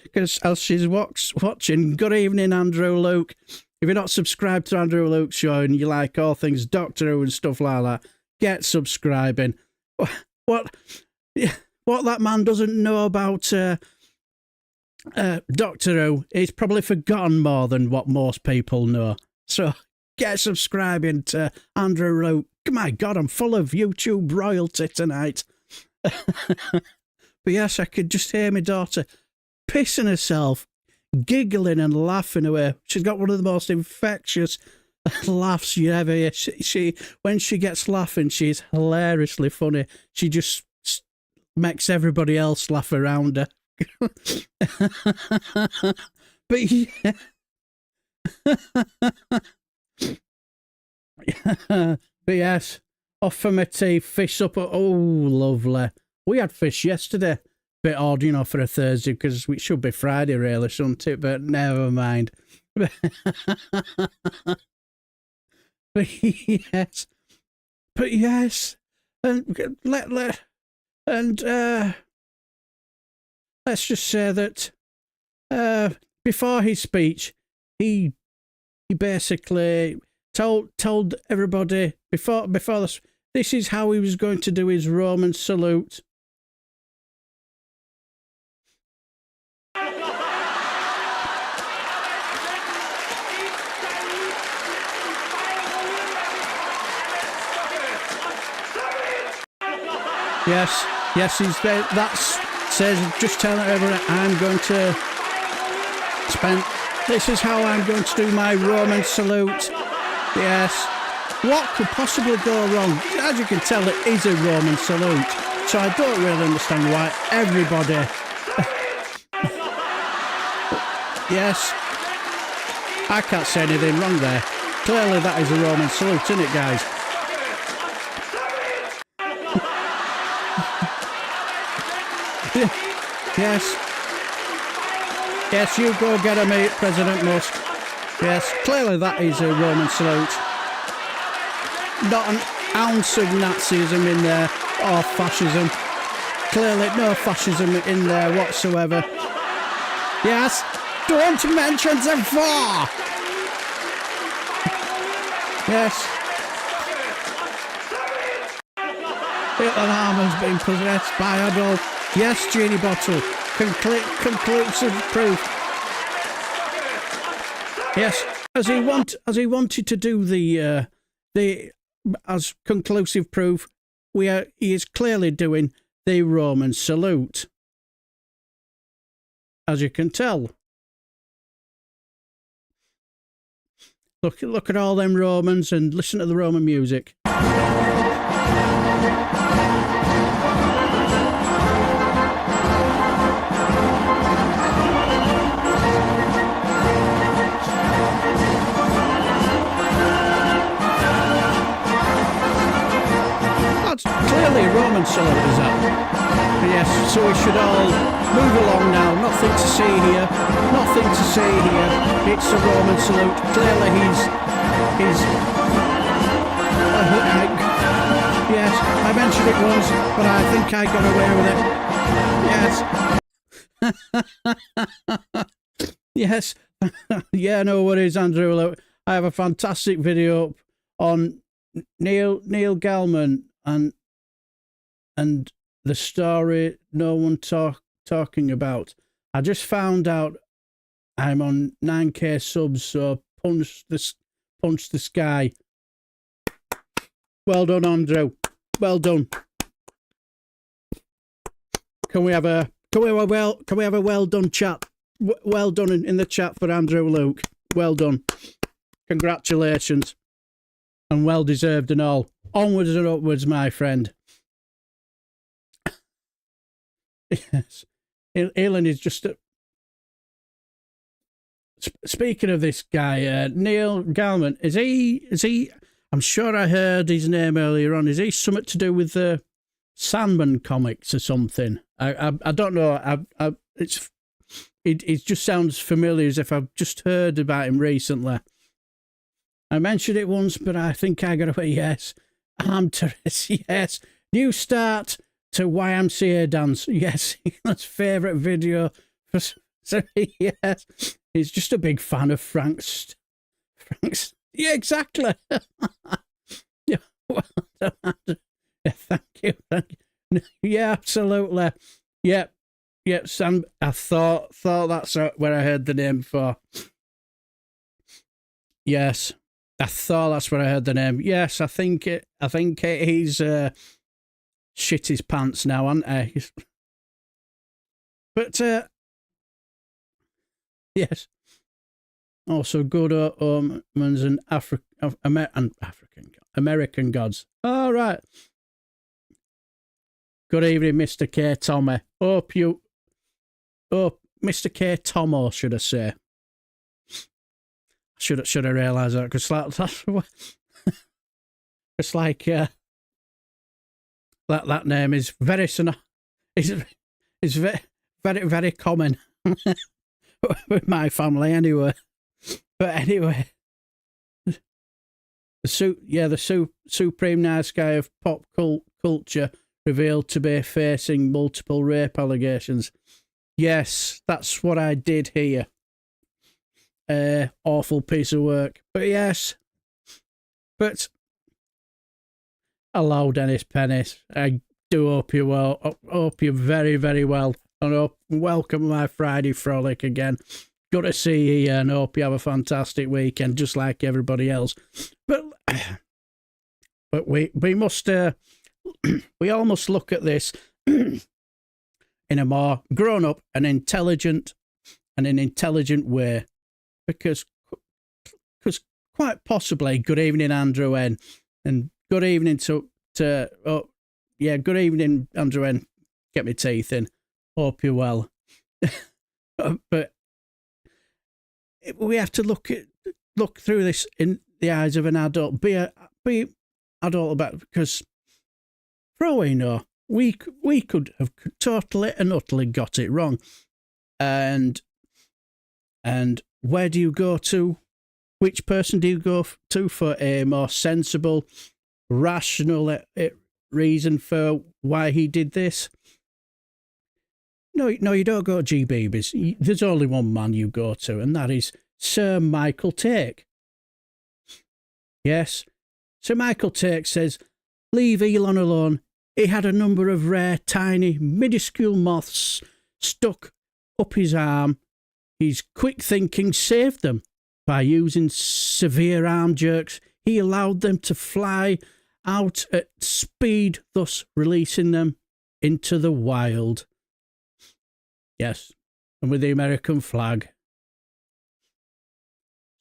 because as she's watching. Good evening, Andrew Luke. If you're not subscribed to Andrew Luke's show and you like all things Doctor Who and stuff like that, get subscribing. What that man doesn't know about Doctor Who, he's probably forgotten more than what most people know. So get subscribing to Andrew Luke. My God, I'm full of YouTube royalty tonight. But yes, I could just hear my daughter pissing herself, giggling and laughing away. She's got one of the most infectious laughs you ever hear. She when she gets laughing, she's hilariously funny. She just makes everybody else laugh around her. But yeah. But yes, off for my tea, fish up. Oh, lovely. We had fish yesterday. Bit odd, for a Thursday, because it should be Friday, really, shouldn't it? But never mind. But yes. And let's just say that before his speech, he basically told everybody before this is how he was going to do his Roman salute. Yes, yes, he's there. That's says, just telling everyone I'm going to spend. This is how I'm going to do my Roman salute. Yes. What could possibly go wrong? As you can tell, it is a Roman salute. So I don't really understand why everybody. Yes. I can't say anything wrong there. Clearly that is a Roman salute, isn't it, guys? Yes. Yes, you go get a mate, President Musk. Yes, clearly that is a Roman salute. Not an ounce of Nazism in there, or fascism. Clearly no fascism in there whatsoever. Yes, don't mention the war! Yes. Hitler Armand's been possessed by Adolf. Yes, Genie Bottle. Conclusive proof. Yes, as he wanted to do the as conclusive proof, he is clearly doing the Roman salute, as you can tell. Look at all them Romans and listen to the Roman music. Clearly a Roman salute is that. Yes, so we should all move along now. Nothing to see here. Nothing to see here. It's a Roman salute. Clearly he's yes, I mentioned it once, but I think I got away with it. Yes. Yes. Yeah, no worries, Andrew. Look, I have a fantastic video up on Neil Gallman and the story no one talking about. I just found out I'm on 9k subs, so punch the sky. Well done, Andrew. Well done. Can we have a well done chat? Well done in the chat for Andrew Luke. Well done. Congratulations. And well deserved and all. Onwards and upwards, my friend. Yes. Elon is just speaking of this guy, Neil Gallman, is he I'm sure I heard his name earlier on. Is he something to do with the Sandman comics or something? I don't know. It just sounds familiar, as if I've just heard about him recently. I mentioned it once, but I think I got away. Yes. Terrace, yes. New start to YMCA dance. Yes, Elon's favourite video. Yes, he's just a big fan of Frank's. Yeah, exactly. Yeah, well, yeah, thank you. Yeah, absolutely. Yep, Sam. I thought that's where I heard the name before. Yes. I thought that's where I heard the name. Yes, I think he's shit his pants now, hasn't he? But yes. Also, good omens and American gods. All right. Good evening, Mr. K. Tommy. Mr. K. Tomo, should I say? Should I realise that? Because it's like that name is very is very very common with my family anyway. But anyway, the supreme nice guy of pop culture revealed to be facing multiple rape allegations. Yes, that's what I did here. Awful piece of work. But yes. But hello, Dennis Pennis. I do hope you're well. Hope you're very, very well. And welcome my Friday frolic again. Good to see you here, and hope you have a fantastic weekend, just like everybody else. But we must we all must look at this in a more grown-up and intelligent way, because quite possibly, good evening, Andrew N, and good evening good evening, Andrew N. Get my teeth in. Hope you're well. But we have to look through this in the eyes of an adult. Be adult about it, because for all we know, we could have totally and utterly got it wrong. And where do you go to? Which person do you go to for a more sensible, rational reason for why he did this? No, you don't go to GBBs. There's only one man you go to, and that is Sir Michael Take. Yes, Sir Michael Take says, leave Elon alone. He had a number of rare, tiny, minuscule moths stuck up his arm. His quick thinking saved them. By using severe arm jerks, he allowed them to fly out at speed, thus releasing them into the wild. Yes, and with the American flag.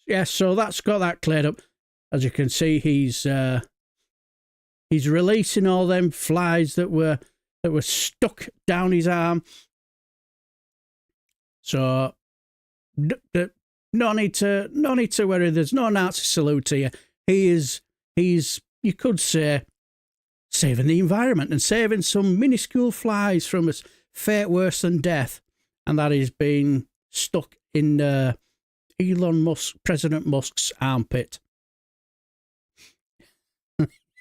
Yes, so that's got that cleared up. As you can see, he's releasing all them flies that were stuck down his arm. So no need to worry. There's no Nazi salute here. He's you could say saving the environment and saving some minuscule flies from a fate worse than death, and that is being stuck in President Musk's armpit.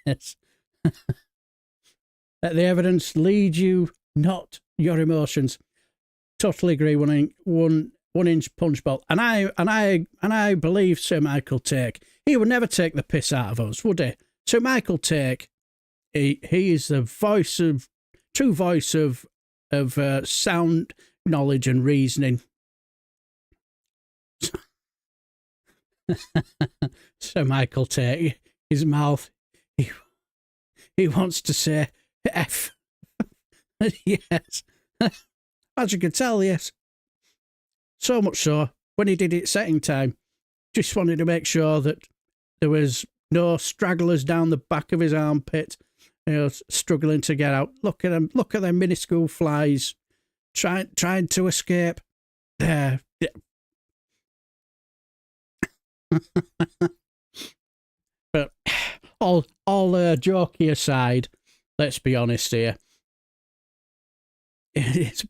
Yes. Let the evidence lead you, not your emotions. Totally agree. One inch punch bowl, and I believe Sir Michael Take. He would never take the piss out of us, would he? Sir Michael Take. He is the true voice of sound knowledge and reasoning. Sir Michael Take, his mouth, he wants to say F. Yes. As you can tell, yes. So much so, when he did it second time, just wanted to make sure that there was no stragglers down the back of his armpit, struggling to get out. Look at them minuscule flies trying to escape. There. But all jokey aside, let's be honest here. It's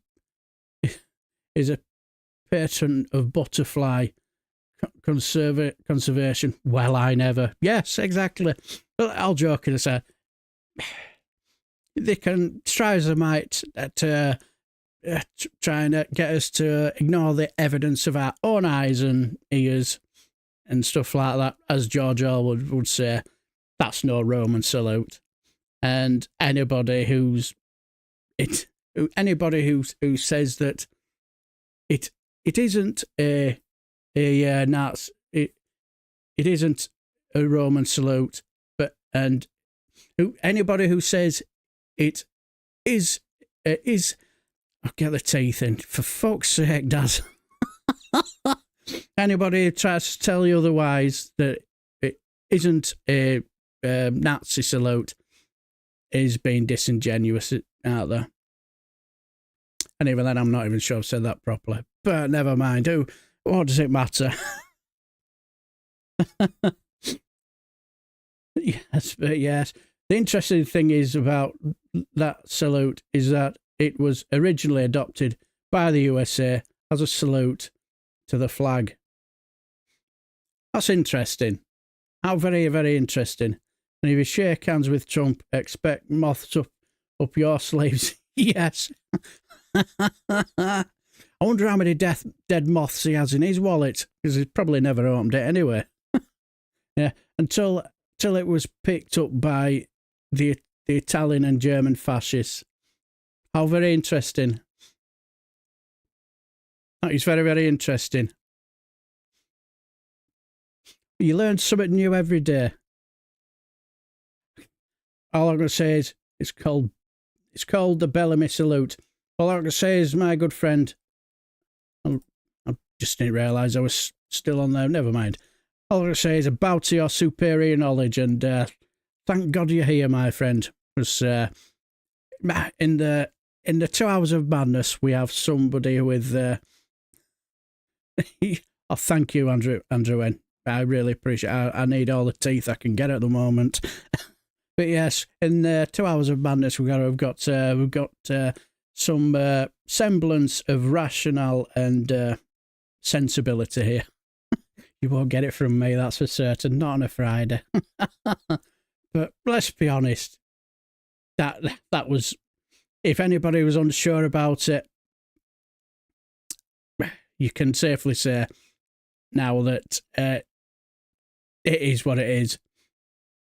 a patron of butterfly conservation. Well, I never. Yes, exactly. But all joking aside, they can try as they might to try and get us to ignore the evidence of our own eyes and ears and stuff like that. As George Orwell would say, that's no Roman salute. And anybody who says that it isn't a Nazi, it isn't a Roman salute, and anybody who says it is I'll get the teeth in, for fuck's sake, Dad. Anybody who tries to tell you otherwise that it isn't a Nazi salute is being disingenuous out there. And even then, I'm not even sure I've said that properly. But never mind. What does it matter? Yes, but yes. The interesting thing is about that salute is that it was originally adopted by the USA as a salute to the flag. That's interesting. How very, very interesting. And if you shake hands with Trump, expect moths up your sleeves. Yes. I wonder how many dead moths he has in his wallet, because he's probably never opened it anyway. Yeah, until it was picked up by the Italian and German fascists. How very interesting. That is very, very interesting. You learn something new every day. All I'm going to say is It's called the Bellamy Salute. All I can say is, my good friend, I just didn't realise I was still on there. Never mind. All I can say is, a bow to your superior knowledge, and thank God you're here, my friend. Because in the 2 hours of madness, we have somebody with. Oh, thank you, Andrew N. I really appreciate it. I need all the teeth I can get at the moment. But yes, in 2 hours of madness, we've got some semblance of rationale and sensibility here. You won't get it from me, that's for certain. Not on a Friday. But let's be honest. That was, if anybody was unsure about it, you can safely say now that it is what it is.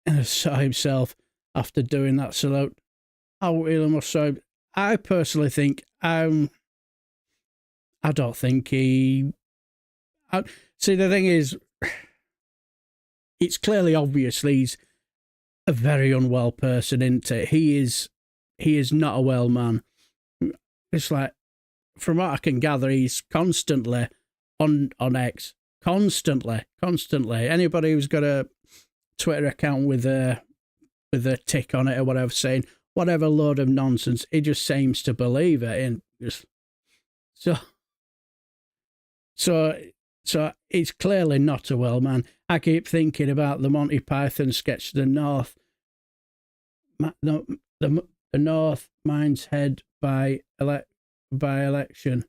And saw himself after doing that salute. Oh, Elon Musk. So I personally think I don't think he. See, the thing is, it's clearly obvious he's a very unwell person, isn't it? He is not a well man. It's like, from what I can gather, he's constantly on X. Constantly. Anybody who's got a Twitter account with a tick on it or whatever, saying whatever load of nonsense, he just seems to believe it. And just so it's clearly not a well man. I keep thinking about the Monty Python sketch, the North Mind's Head by election.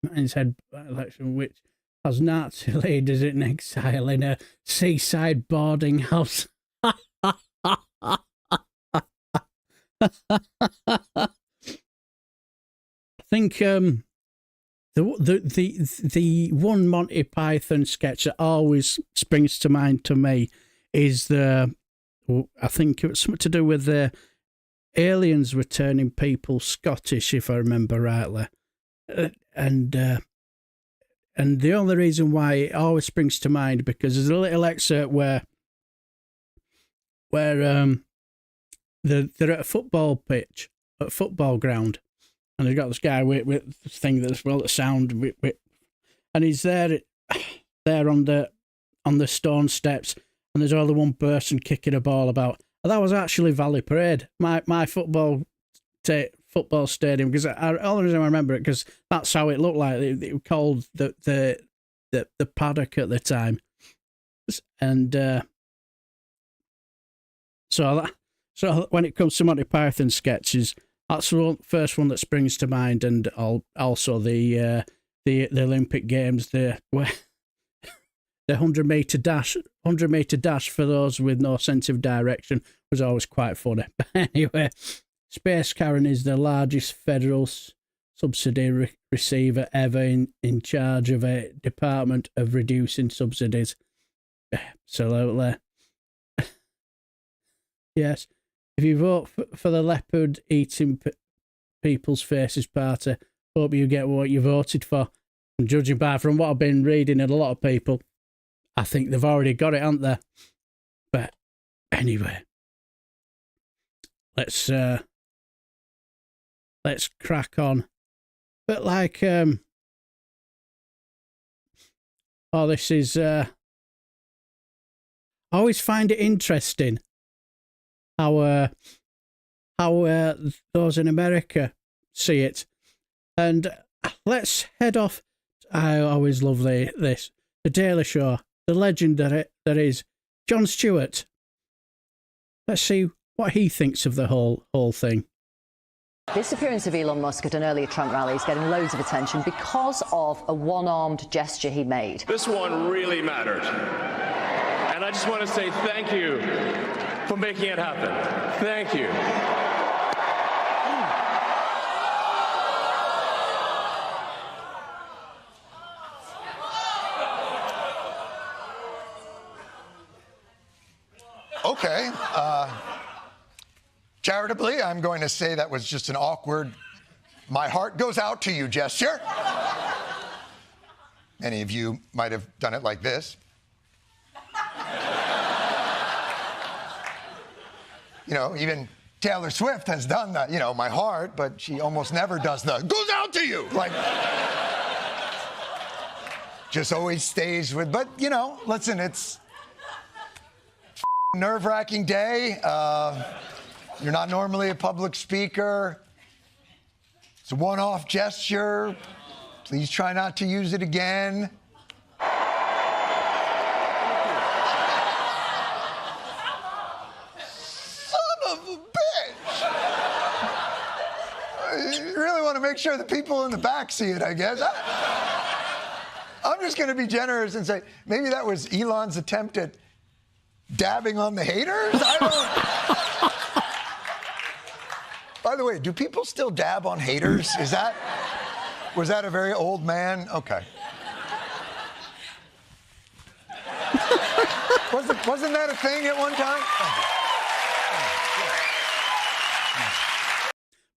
Mind's Head by election, which has Nazi leaders in exile in a seaside boarding house. I think the one Monty Python sketch that always springs to mind to me is I think it was something to do with the aliens returning people Scottish, if I remember rightly, and the only reason why it always springs to mind, because there's a little excerpt where they're at a football pitch, at a football ground, and they've got this guy with this thing that's the sound, and he's there on the stone steps, and there's only one person kicking a ball about. And that was actually Valley Parade, my football stadium, because the only reason I remember it, because that's how it looked like. It was called the paddock at the time, and so when it comes to Monty Python sketches, that's the first one that springs to mind, and also the Olympic Games, the 100-meter dash for those with no sense of direction was always quite funny. But anyway, Space Karen is the largest federal subsidy receiver ever in charge of a department of reducing subsidies. Absolutely. Yes. If you vote for the leopard eating People's Faces Party, hope you get what you voted for. And judging from what I've been reading and a lot of people, I think they've already got it, haven't they? But anyway, let's crack on. But like, this is. I always find it interesting how those in America see it, and let's head off. I always love this. The Daily Show. The legend that is Jon Stewart. Let's see what he thinks of the whole thing. This appearance of Elon Musk at an earlier Trump rally is getting loads of attention because of a one-armed gesture he made. This one really mattered. And I just want to say thank you for making it happen. Thank you. Okay. Charitably, I'm going to say that was just an awkward, my heart goes out to you gesture. Many of you might have done it like this. You know, even Taylor Swift has done that, my heart, but she almost never does the goes out to you. Like, just always stays with, but, listen, it's nerve-wracking day. You're not normally a public speaker. It's a one-off gesture. Please try not to use it again. You really want to make sure the people in the back see it, I guess. I'm just going to be generous and say maybe that was Elon's attempt at dabbing on the haters? By the way, do people still dab on haters? Was that a very old man? Okay. Wasn't that a thing at one time? Thank you.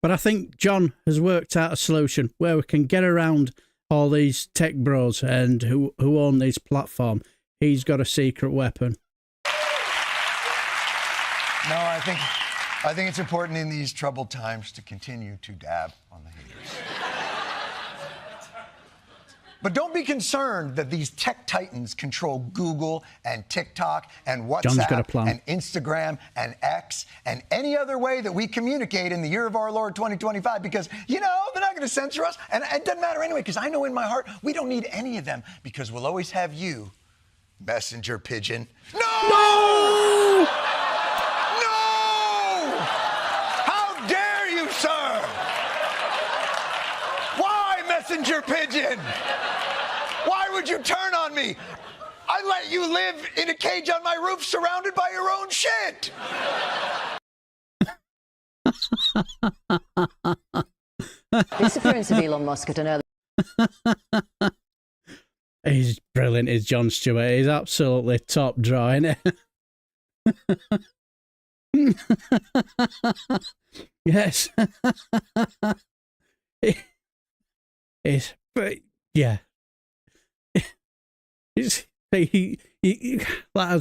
But I think John has worked out a solution where we can get around all these tech bros and who own this platform. He's got a secret weapon. No, I think it's important in these troubled times to continue to dab on the haters. But don't be concerned that these tech titans control Google and TikTok and WhatsApp and Instagram and X and any other way that we communicate in the year of our Lord 2025 because, they're not going to censor us. And it doesn't matter anyway because I know in my heart we don't need any of them because we'll always have you, messenger pigeon. No! No! No! How dare you, sir? Why, messenger pigeon? Why would you turn on me? I let you live in a cage on my roof surrounded by your own shit. Disappearance of Elon Musk at an early... He's brilliant, is Jon Stewart. He's absolutely top draw, isn't he? Yes. But yeah. As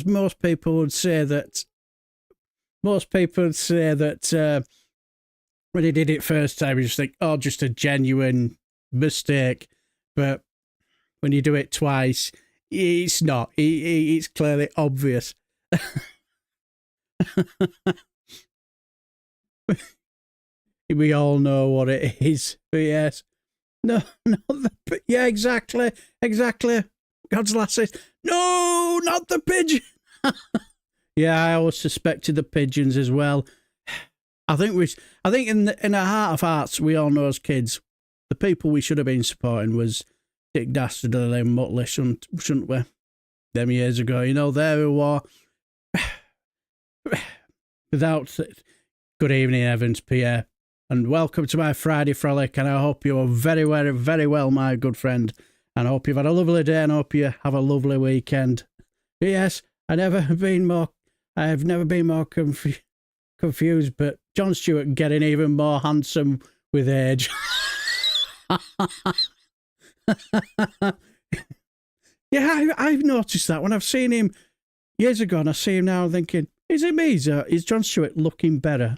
most people would say that when he did it first time, you just think, oh, just a genuine mistake. But when you do it twice, it's not. It's clearly obvious. We all know what it is. But yes. No, yeah, exactly. God's last says, no, not the pigeon. Yeah, I always suspected the pigeons as well. I think in our heart of hearts, we all know as kids, the people we should have been supporting was Dick Dastardly and Muttley, shouldn't we? Them years ago, there who were without. Good evening, Evans, Pierre. And welcome to my Friday Frolic, and I hope you are very, very, very well, my good friend. And I hope you've had a lovely day, and I hope you have a lovely weekend. Yes, I have never been more confused, but Jon Stewart getting even more handsome with age. Yeah, I've noticed that when I've seen him years ago, and I see him now, thinking, is it me? Is Jon Stewart looking better?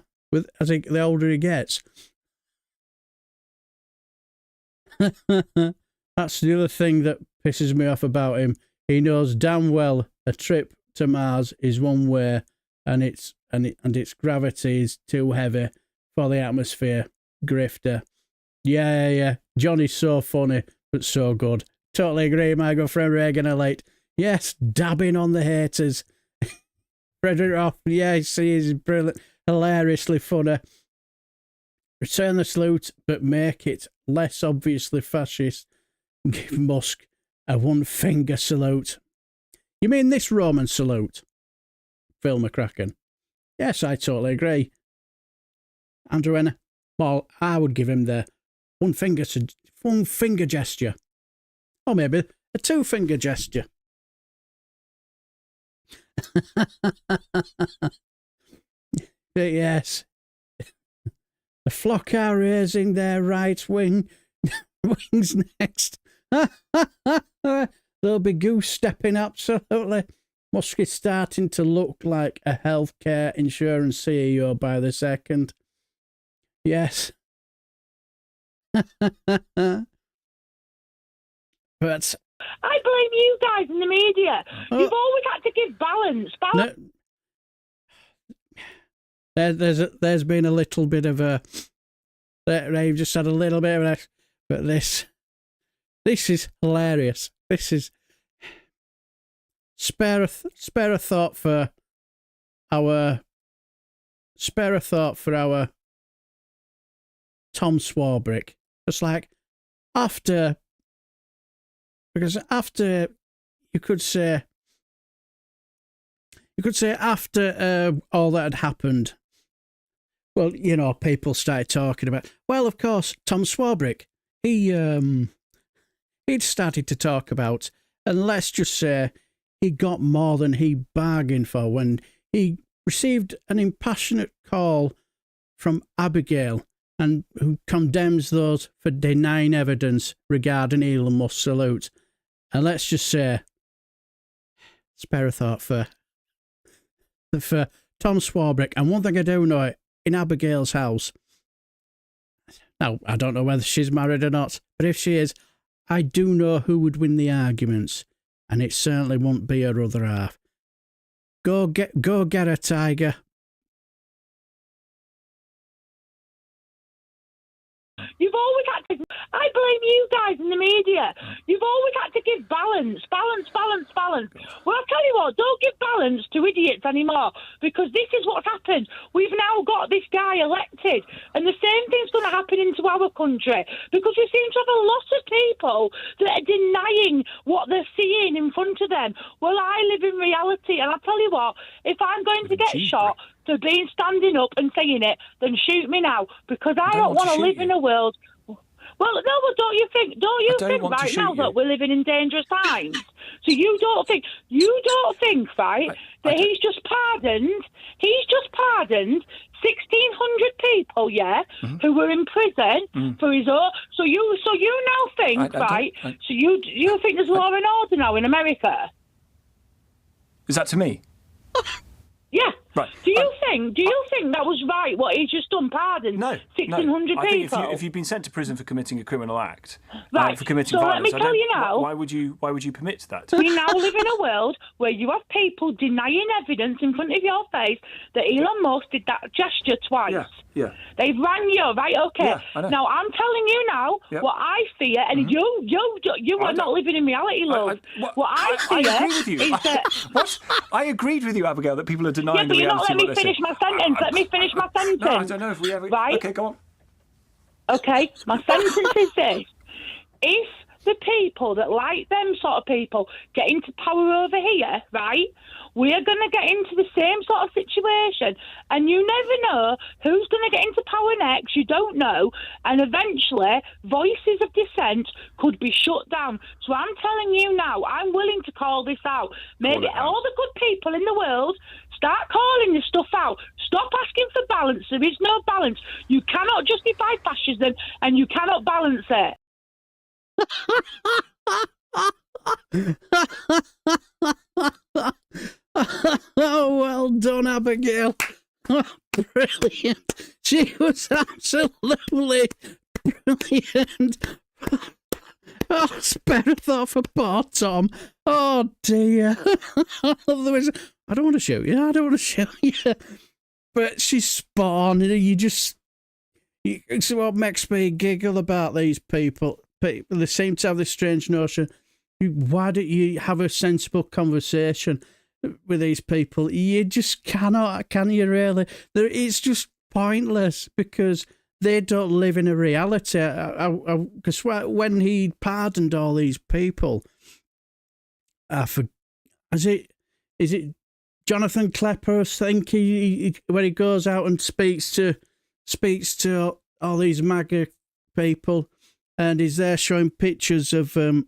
I think the older he gets. That's the other thing that pisses me off about him. He knows damn well a trip to Mars is one way, and its gravity is too heavy for the atmosphere. Grifter. Yeah. Johnny's so funny, but so good. Totally agree, my good friend Reagan Elite. Yes, dabbing on the haters. Frederick Roth. Yes, he is brilliant. Hilariously funny. Return the salute, but make it less obviously fascist. Give Musk a one-finger salute. You mean this Roman salute? Phil McCracken. Yes, I totally agree. Andrew Enna. Well, I would give him the one-finger gesture. Or maybe a two-finger gesture. But yes, the flock are raising their right wings next. They'll be goose stepping absolutely. Musk is starting to look like a healthcare insurance CEO by the second. Yes. But I blame you guys in the media. You've always had to give balance. There's been a little bit of a... They've just had a little bit of a... But this is hilarious. This is... Spare a thought for our Tom Swarbrick. It's like after you could say after all that had happened. Well, you know, people started talking about. Well, of course, Tom Swarbrick. He'd started to talk about, and let's just say, he got more than he bargained for when he received an impassionate call from Abigail, and who condemns those for denying evidence regarding Elon Musk's salute. And let's just say, spare a thought for Tom Swarbrick. And one thing I do know, in Abigail's house, now I don't know whether she's married or not, but if she is, I do know who would win the arguments. And it certainly won't be her other half. Go get her, Tiger. You've always had to... I blame you guys in the media. You've always had to give balance. Well, I'll tell you what, don't give balance to idiots anymore, because this is what's happened. We've now got this guy elected, and the same thing's going to happen into our country, because we seem to have a lot of people that are denying what they're seeing in front of them. Well, I live in reality, and I'll tell you what, if I'm going to get shot for being standing up and saying it, then shoot me now, because I don't want to live in a world... Well, no, well, don't you think right now that we're living in dangerous times? So you don't think, right, that he's just pardoned 1,600 people, yeah, who were in prison for his own. So you now think, so you think there's law and order now in America? Is that to me? Yeah. Right. Do you think that was right, what he's just done, pardon? No. 1,600 I think people? if you've been sent to prison for committing a criminal act, Right. for committing So violence, let me tell you now. why would you permit that? We now live in a world where you have people denying evidence in front of your face that Elon Musk did that gesture twice. Yeah. They've rang you, right? Okay. Yeah, I know. Now I'm telling you now what I fear, and you are not living in reality, love. What I fear I agree with you. is that. What? I agreed with you, Abigail, that people are denying the but you're reality not of letting what me they're finish my sentence. Let me finish my sentence. No, I don't know if we ever. Right? Okay, go on. Okay, my sentence is this. If the people that like them sort of people get into power over here, right, we are going to get into the same sort of situation. And you never know who's going to get into power next. You don't know. And eventually, voices of dissent could be shut down. So I'm telling you now, I'm willing to call this out. Maybe all the good people in the world start calling this stuff out. Stop asking for balance. There is no balance. You cannot justify fascism and you cannot balance it. Oh, well done, Abigail. Oh, brilliant. She was absolutely brilliant. Oh, spare a thought for poor Tom. Oh, dear. I don't want to shoot you. But she's spot on. It's what makes me giggle about these people. They seem to have this strange notion. Why don't you have a sensible conversation with these people? You just cannot, can you really? It's just pointless because they don't live in a reality. Because when he pardoned all these people, is it Jonathan Klepper? I think he when he goes out and speaks to all these MAGA people, and he's there showing pictures of. Do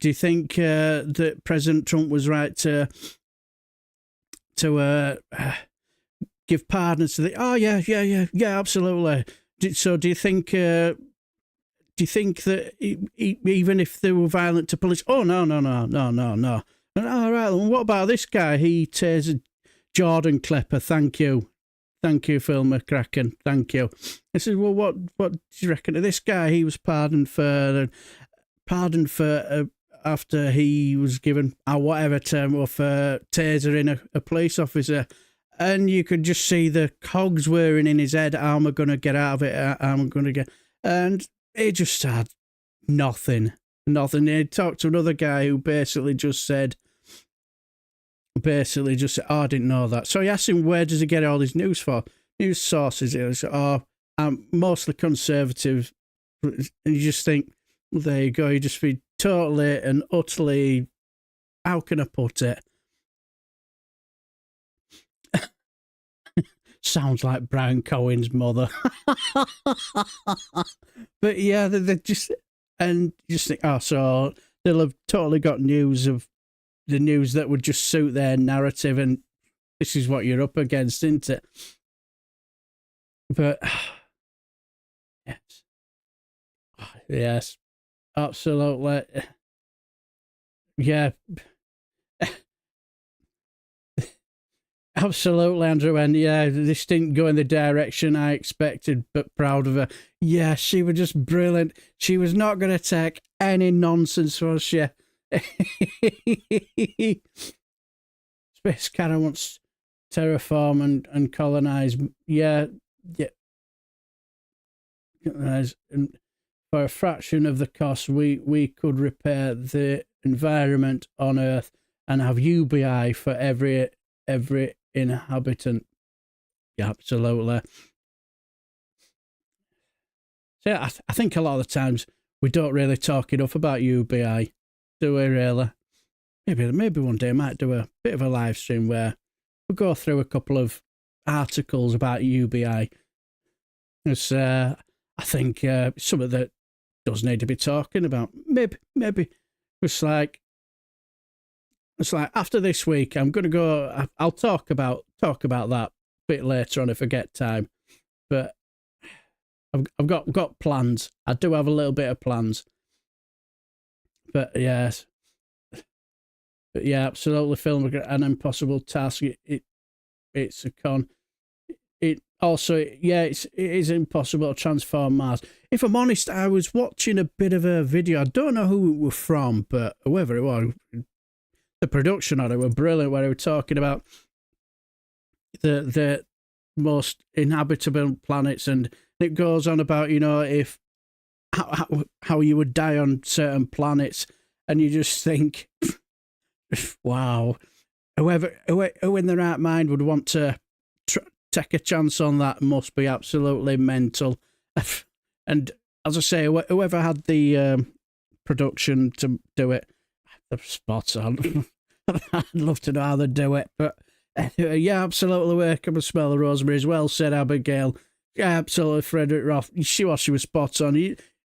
you think that President Trump was right to give pardons to the? Oh yeah, absolutely. So do you think that even if they were violent to police? Oh no. And, all right, well, what about this guy? He tasered Jordan Klepper. Thank you, Phil McCracken. Thank you. I said, well, what do you reckon of this guy? He was pardoned for after he was given whatever term of tasering a police officer. And you could just see the cogs whirring in his head. How am I going to get out of it? How am I going to get... And he just had nothing. He talked to another guy who basically just said, oh, I didn't know that. So he asked him, where does he get all his news sources? He said, oh, I'm mostly conservative. And you just think, well, there you go. You just be totally and utterly, how can I put it? Sounds like Brian Cohen's mother. But yeah, they just, and you just think, oh, so they'll have totally got news of the news that would just suit their narrative, and this is what you're up against, isn't it? But yes, absolutely, yeah. Absolutely, Andrew, and yeah, this didn't go in the direction I expected, but proud of her. Yeah, she was just brilliant. She was not going to take any nonsense, was she? Space Cannon wants terraform and colonize. Yeah. And for a fraction of the cost, we could repair the environment on Earth and have UBI for every inhabitant. Yeah, absolutely. So yeah, I think a lot of the times we don't really talk enough about UBI, do we really? Maybe one day I might do a bit of a live stream where we'll go through a couple of articles about UBI. It's I think something that does need to be talking about. Maybe it's like after this week, I'm going to go. I'll talk about that a bit later on if I get time. But I've got plans. I do have a little bit of plans. But yes, but yeah, absolutely. Film an impossible task. It's a con. It also, yeah, it is impossible to transform Mars. If I'm honest, I was watching a bit of a video. I don't know who it was from, but whoever it was, the production on it were brilliant. Where they were talking about the most inhabitable planets, and it goes on about, you know, if how you would die on certain planets, and you just think, wow, who in their right mind would want to take a chance on that must be absolutely mental. And as I say, whoever had the production to do it, they're spot on. I'd love to know how they do it, but yeah, absolutely. Where can I smell the rosemary as well? Said Abigail. Yeah, absolutely. Frederick Roth. She was spot on.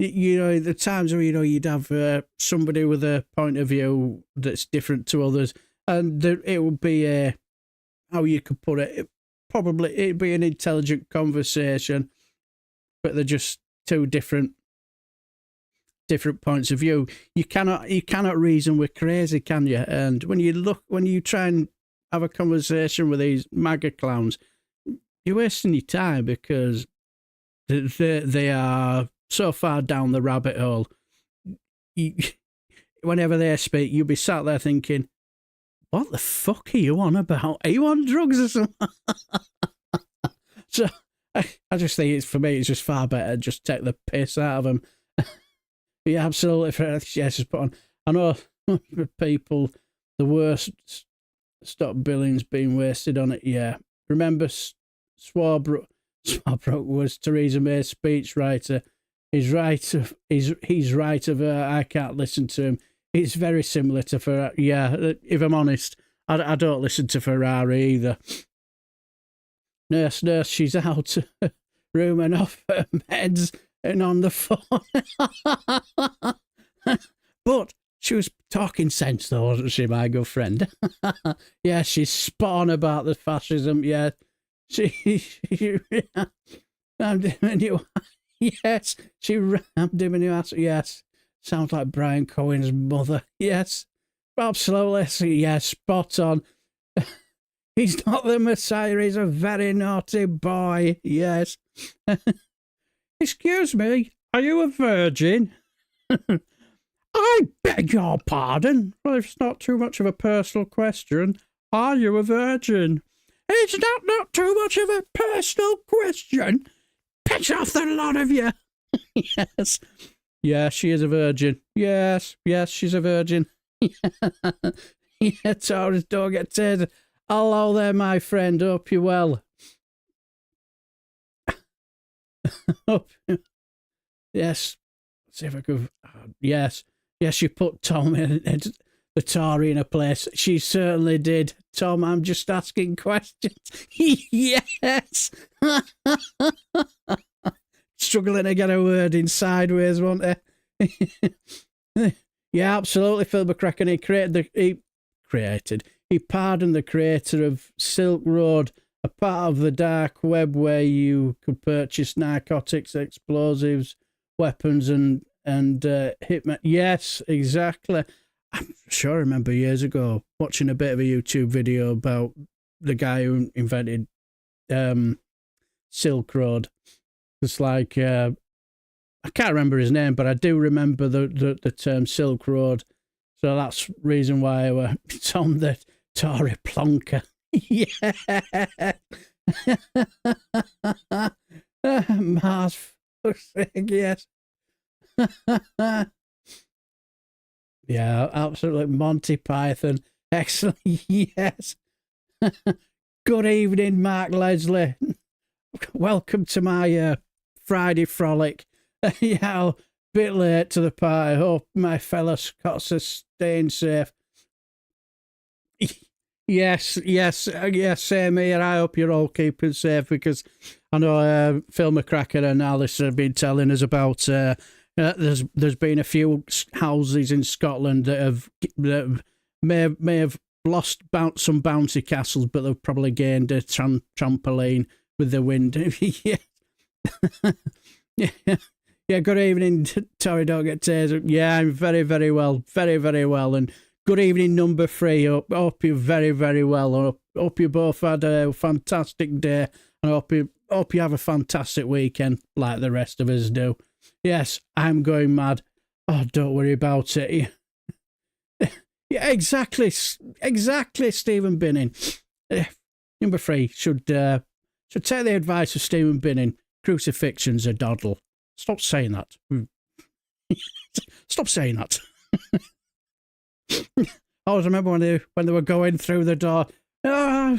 You know, the times where, you know, you'd have somebody with a point of view that's different to others, and it would be how you could put it. It'd be an intelligent conversation, but they're just two different points of view. You cannot reason with crazy, can you? And when you try and have a conversation with these MAGA clowns, you're wasting your time because they are so far down the rabbit hole. Whenever they speak, you'll be sat there thinking, what the fuck are you on about? Are you on drugs or something? So I just think for me, it's just far better just take the piss out of them. Yeah, absolutely. Yes, just put on. I know people, the worst stop billings being wasted on it. Yeah. Remember, Swarbrick was Theresa May's speechwriter. He's right of I can't listen to him. It's very similar to Ferrari. Yeah, if I'm honest, I don't listen to Ferrari either. Nurse, she's out rooming off her meds and on the phone. But she was talking sense though, wasn't she, my good friend? Yeah, she's spot on about the fascism. Yeah, she rammed him in your yes, she rammed him in your ass. Yes, sounds like Brian Cohen's mother. Yes, absolutely. Yes, spot on. He's not the Messiah. He's a very naughty boy. Yes. Excuse me, are you a virgin? I beg your pardon. Well, if it's not too much of a personal question, are you a virgin? It's not too much of a personal question. Piss off the lot of you. Yes. Yeah, she is a virgin. Yes, she's a virgin. Yeah, Taurus, don't get tasered. Hello there, my friend. Hope you're well. Yes. Let's see if I could. Yes, you put Tom in the Tory in a place. She certainly did. Tom, I'm just asking questions. Yes. Struggling to get a word in sideways, won't he? Yeah, absolutely. Phil McCracken. He pardoned the creator of Silk Road, a part of the dark web where you could purchase narcotics, explosives, weapons, and hitmen. Yes, exactly. I'm sure I remember years ago watching a bit of a YouTube video about the guy who invented Silk Road. It's like I can't remember his name, but I do remember the term Silk Road. So that's the reason why it's on the Tory plonker. Yeah. Mars, yes. Yeah, absolutely. Monty Python. Excellent. Yes. Good evening, Mark Leslie. Welcome to my Friday frolic. Yeah, a bit late to the party. Hope my fellow Scots are staying safe. Yes, same here. I hope you're all keeping safe, because I know Phil McCracken and Alice have been telling us about there's been a few houses in Scotland that may have lost some bouncy castles, but they've probably gained a trampoline with the wind. Yeah, good evening, Tory, don't get tasered. Yeah, I'm very, very well, very, very well. And good evening, number 3. Hope you're very, very well. Hope you both had a fantastic day, and hope you have a fantastic weekend like the rest of us do. Yes, I'm going mad. Oh, don't worry about it. Yeah, exactly, Stephen Binning. Number 3 should take the advice of Stephen Binning. Crucifixion's a doddle. Stop saying that. Stop saying that. I always remember when they were going through the door. Oh,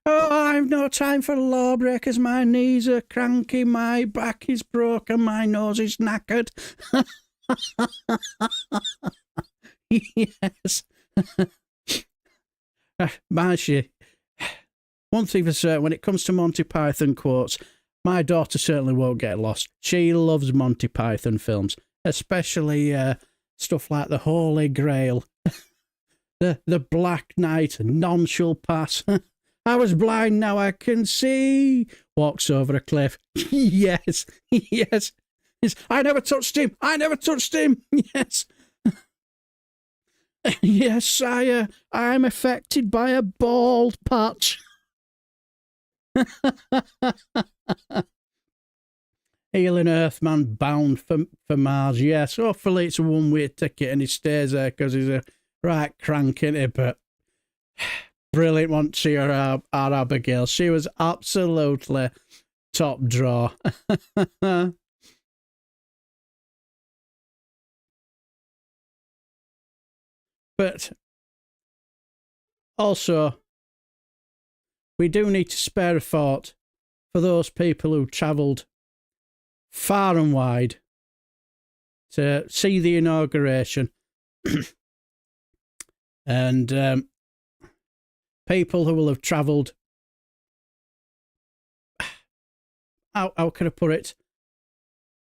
I've no time for lawbreakers. My knees are cranky, my back is broken, my nose is knackered. Yes. Marcy, one thing for certain, when it comes to Monty Python quotes, my daughter certainly won't get lost. She loves Monty Python films, especially stuff like The Holy Grail, the Black Knight, None Shall Pass. I was blind, now I can see. Walks over a cliff. Yes. I never touched him. Yes. Yes, I'm affected by a bald patch. Healing Earthman bound for Mars. Yes, hopefully it's a one-way ticket and he stays there, because he's a right crank, isn't he? But brilliant one to see our Abigail. She was absolutely top draw. But also, we do need to spare a thought for those people who travelled far and wide to see the inauguration. And people who will have travelled, how can I put it,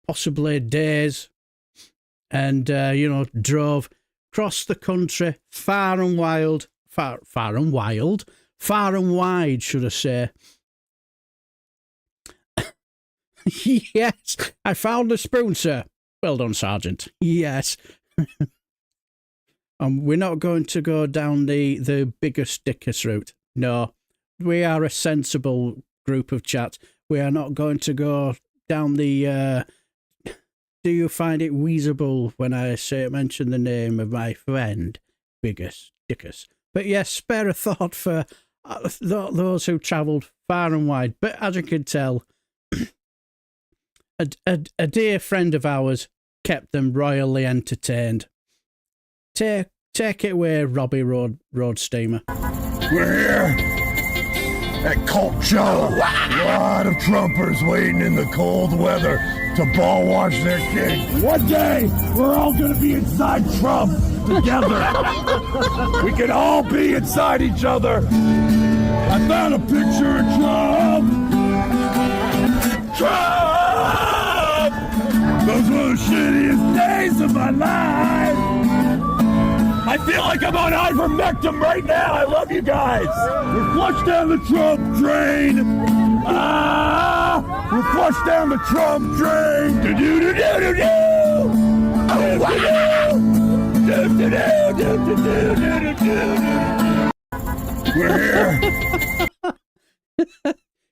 possibly days, and drove across the country far and wide, should I say. Yes, I found the spoon, sir. Well done, Sergeant. Yes. we're not going to go down the biggest dickest route. No, we are a sensible group of chat. We are not going to go down the. Do you find it wheezable when I mention the name of my friend, biggest dickest? But yes, spare a thought for those who travelled far and wide. But as you can tell, a dear friend of ours kept them royally entertained. Take it away, Robbie Road Steamer. We're here at Cult Show. A lot of Trumpers waiting in the cold weather to ball wash their king. One day, we're all going to be inside Trump together. We can all be inside each other. I found a picture of Trump. Trump! Those were the shittiest days of my life. I feel like I'm on ivermectin right now. I love you guys. We're flushed down the Trump drain. We're flushed down the Trump drain. We're here.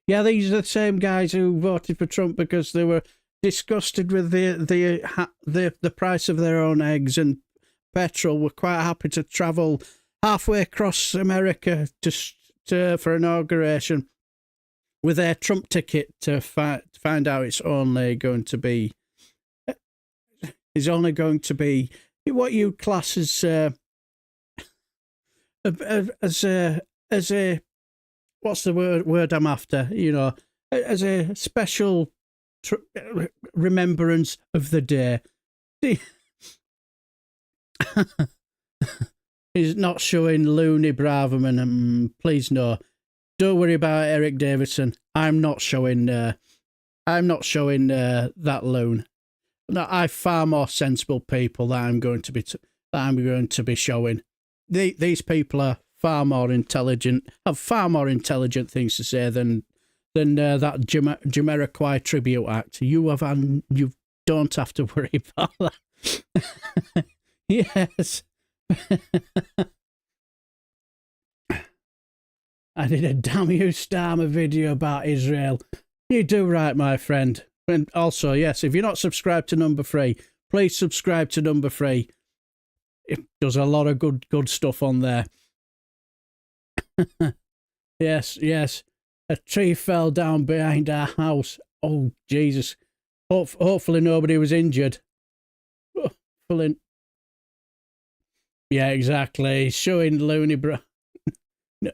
Yeah, these are the same guys who voted for Trump because they were disgusted with the price of their own eggs and petrol. Were quite happy to travel halfway across America for inauguration with their Trump ticket to find out it's only going to be what you class as a what's the word I'm after? You know, as a special remembrance of the day. He's not showing loony Braverman. Please no. Don't worry about Eric Davidson. I'm not showing that loon. No, I've far more sensible people that I'm going to be showing. These people are far more intelligent. Have far more intelligent things to say than that Jamiroquai tribute act. You don't have to worry about that. Yes. I did a damn you Starmer video about Israel. You do right, my friend. And also, yes, if you're not subscribed to Number 3, please subscribe to Number 3. It does a lot of good stuff on there. Yes. A tree fell down behind our house. Oh, Jesus. Hopefully nobody was injured. Hopefully. Yeah, exactly. Showing loony no.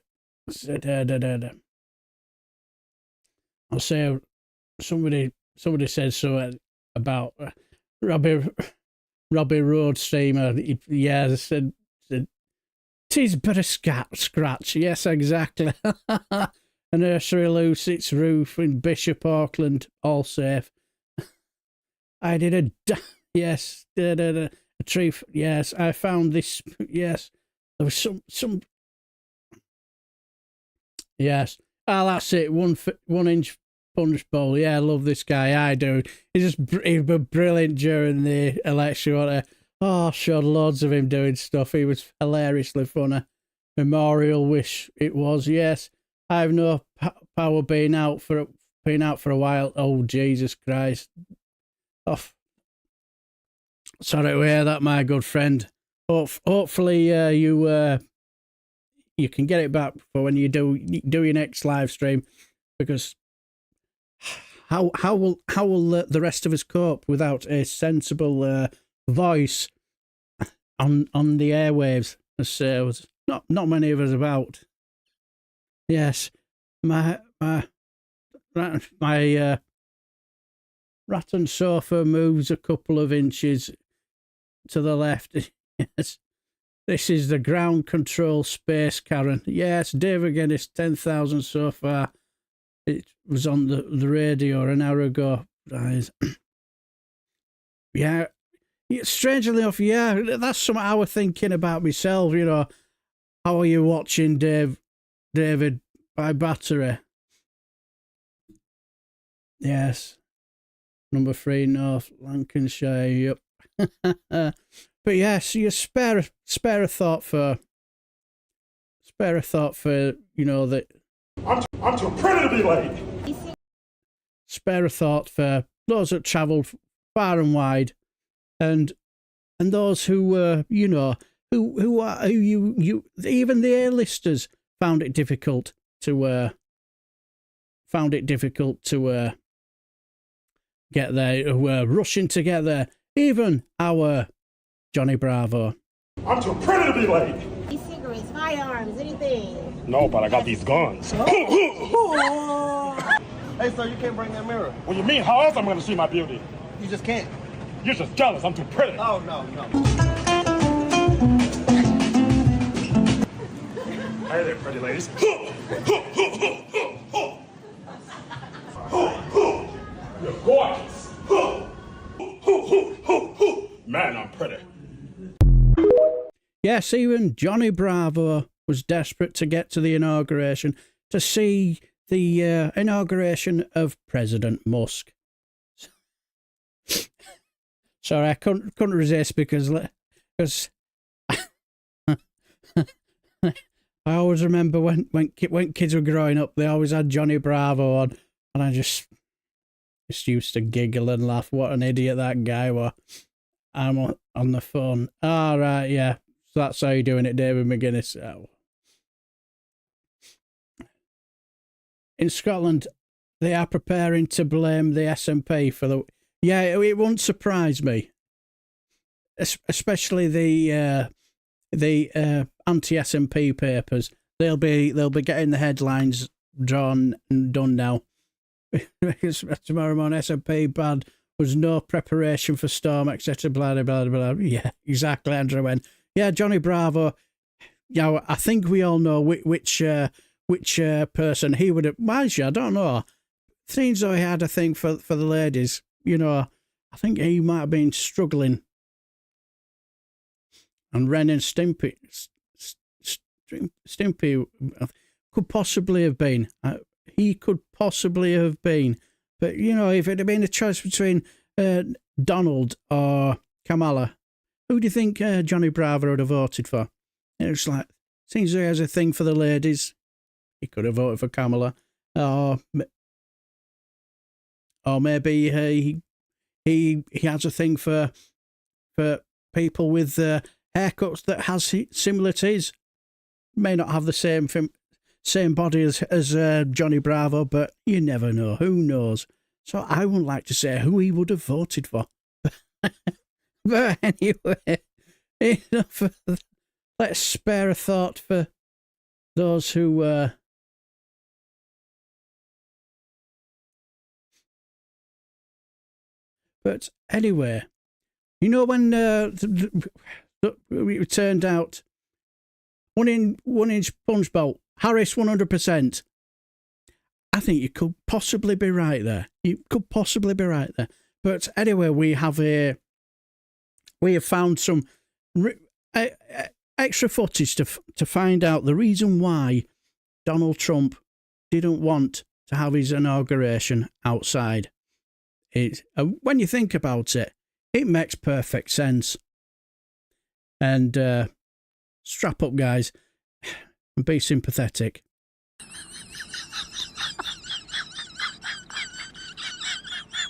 I'll say somebody said so about Robbie Road Steamer. Yeah, they said tis but a scratch. Yes, exactly. A nursery loose its roof in Bishop Auckland, all safe. I did yes, a tree. Yes, I found this. Yes, there was some. Yes, that's it. 1 inch punch bowl. Yeah, I love this guy. I do. He was brilliant during the election. Showed loads of him doing stuff. He was hilariously funny. Memorial wish it was. Yes, I have no power being out for a while. Oh, Jesus Christ. Sorry to hear that, my good friend. Hopefully you can get it back for when you do your next live stream, because how will the rest of us cope without a sensible voice on the airwaves? As not many of us about. Yes, my rattan sofa moves a couple of inches to the left. Yes, this is the ground control space, Karen. Yes, David Guinness, 10,000 so far. It was on the radio an hour ago. Yeah, strangely enough, yeah, that's something I was thinking about myself. You know, how are you watching David by battery? Yes, Number 3 North Lancashire. Yep. But yes, you spare a thought for you know that. I'm too pretty to be late. Spare a thought for those that travelled far and wide, and those who you know who you even the A-listers found it difficult to get there, who were rushing to get there. Even our Johnny Bravo. I'm too pretty to be late. Cigarettes, firearms, anything. No, but I got these guns. Hey, sir, you can't bring that mirror. What do you mean? How else am I going to see my beauty? You just can't. You're just jealous. I'm too pretty. Oh, no. Hey there, pretty ladies. You're gorgeous. Man, I'm pretty. Yes, even Johnny Bravo was desperate to get to the inauguration, to see the inauguration of President Musk. Sorry, I couldn't resist because I always remember when kids were growing up, they always had Johnny Bravo on, and I just used to giggle and laugh. What an idiot that guy was. I'm on the phone. All right, yeah. So that's how you're doing it, David McGuinness. Oh. In Scotland, they are preparing to blame the SNP for the... Yeah, it won't surprise me. Especially the anti-SNP papers. They'll be getting the headlines drawn and done now. Because tomorrow morning, SNP bad was no preparation for storm, etc. Blah, blah, blah, blah. Yeah, exactly, Andrew. Yeah, Johnny Bravo. Yeah, I think we all know which person he would have. Mind you, I don't know. Seems though he had a thing for the ladies. You know, I think he might have been struggling. And Ren and Stimpy could possibly have been. He could possibly have been. But, you know, if it had been a choice between Donald or Kamala, who do you think Johnny Bravo would have voted for? It was like, seems he has a thing for the ladies. He could have voted for Kamala. Or maybe he has a thing for people with haircuts that has similar to his. May not have the same body as Johnny Bravo, but you never know. Who knows? So I wouldn't like to say who he would have voted for. But anyway, let's spare a thought for those who but anyway, you know when it turned out 1 inch punch bowl, Harris 100%. I think you could possibly be right there. But anyway, we have found some extra footage to find out the reason why Donald Trump didn't want to have his inauguration outside. When you think about it, it makes perfect sense. And strap up, guys, and be sympathetic.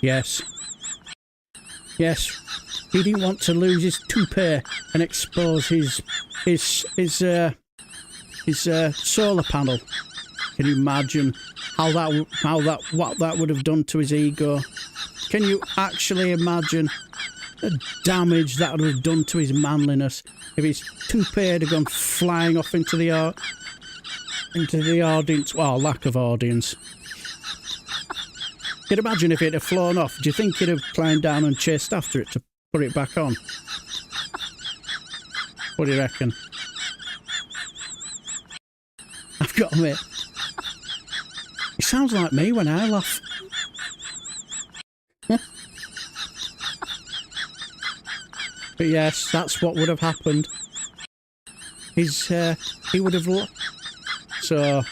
Yes, he didn't want to lose his toupee and expose his solar panel. Can you imagine what that would have done to his ego? Can you actually imagine the damage that would have done to his manliness if his toupee had gone flying off into the audience? Well, lack of audience. You'd imagine if it had flown off. Do you think he'd have climbed down and chased after it to put it back on? What do you reckon? I've got to admit, it sounds like me when I laugh. But yes, that's what would have happened. He would have... So,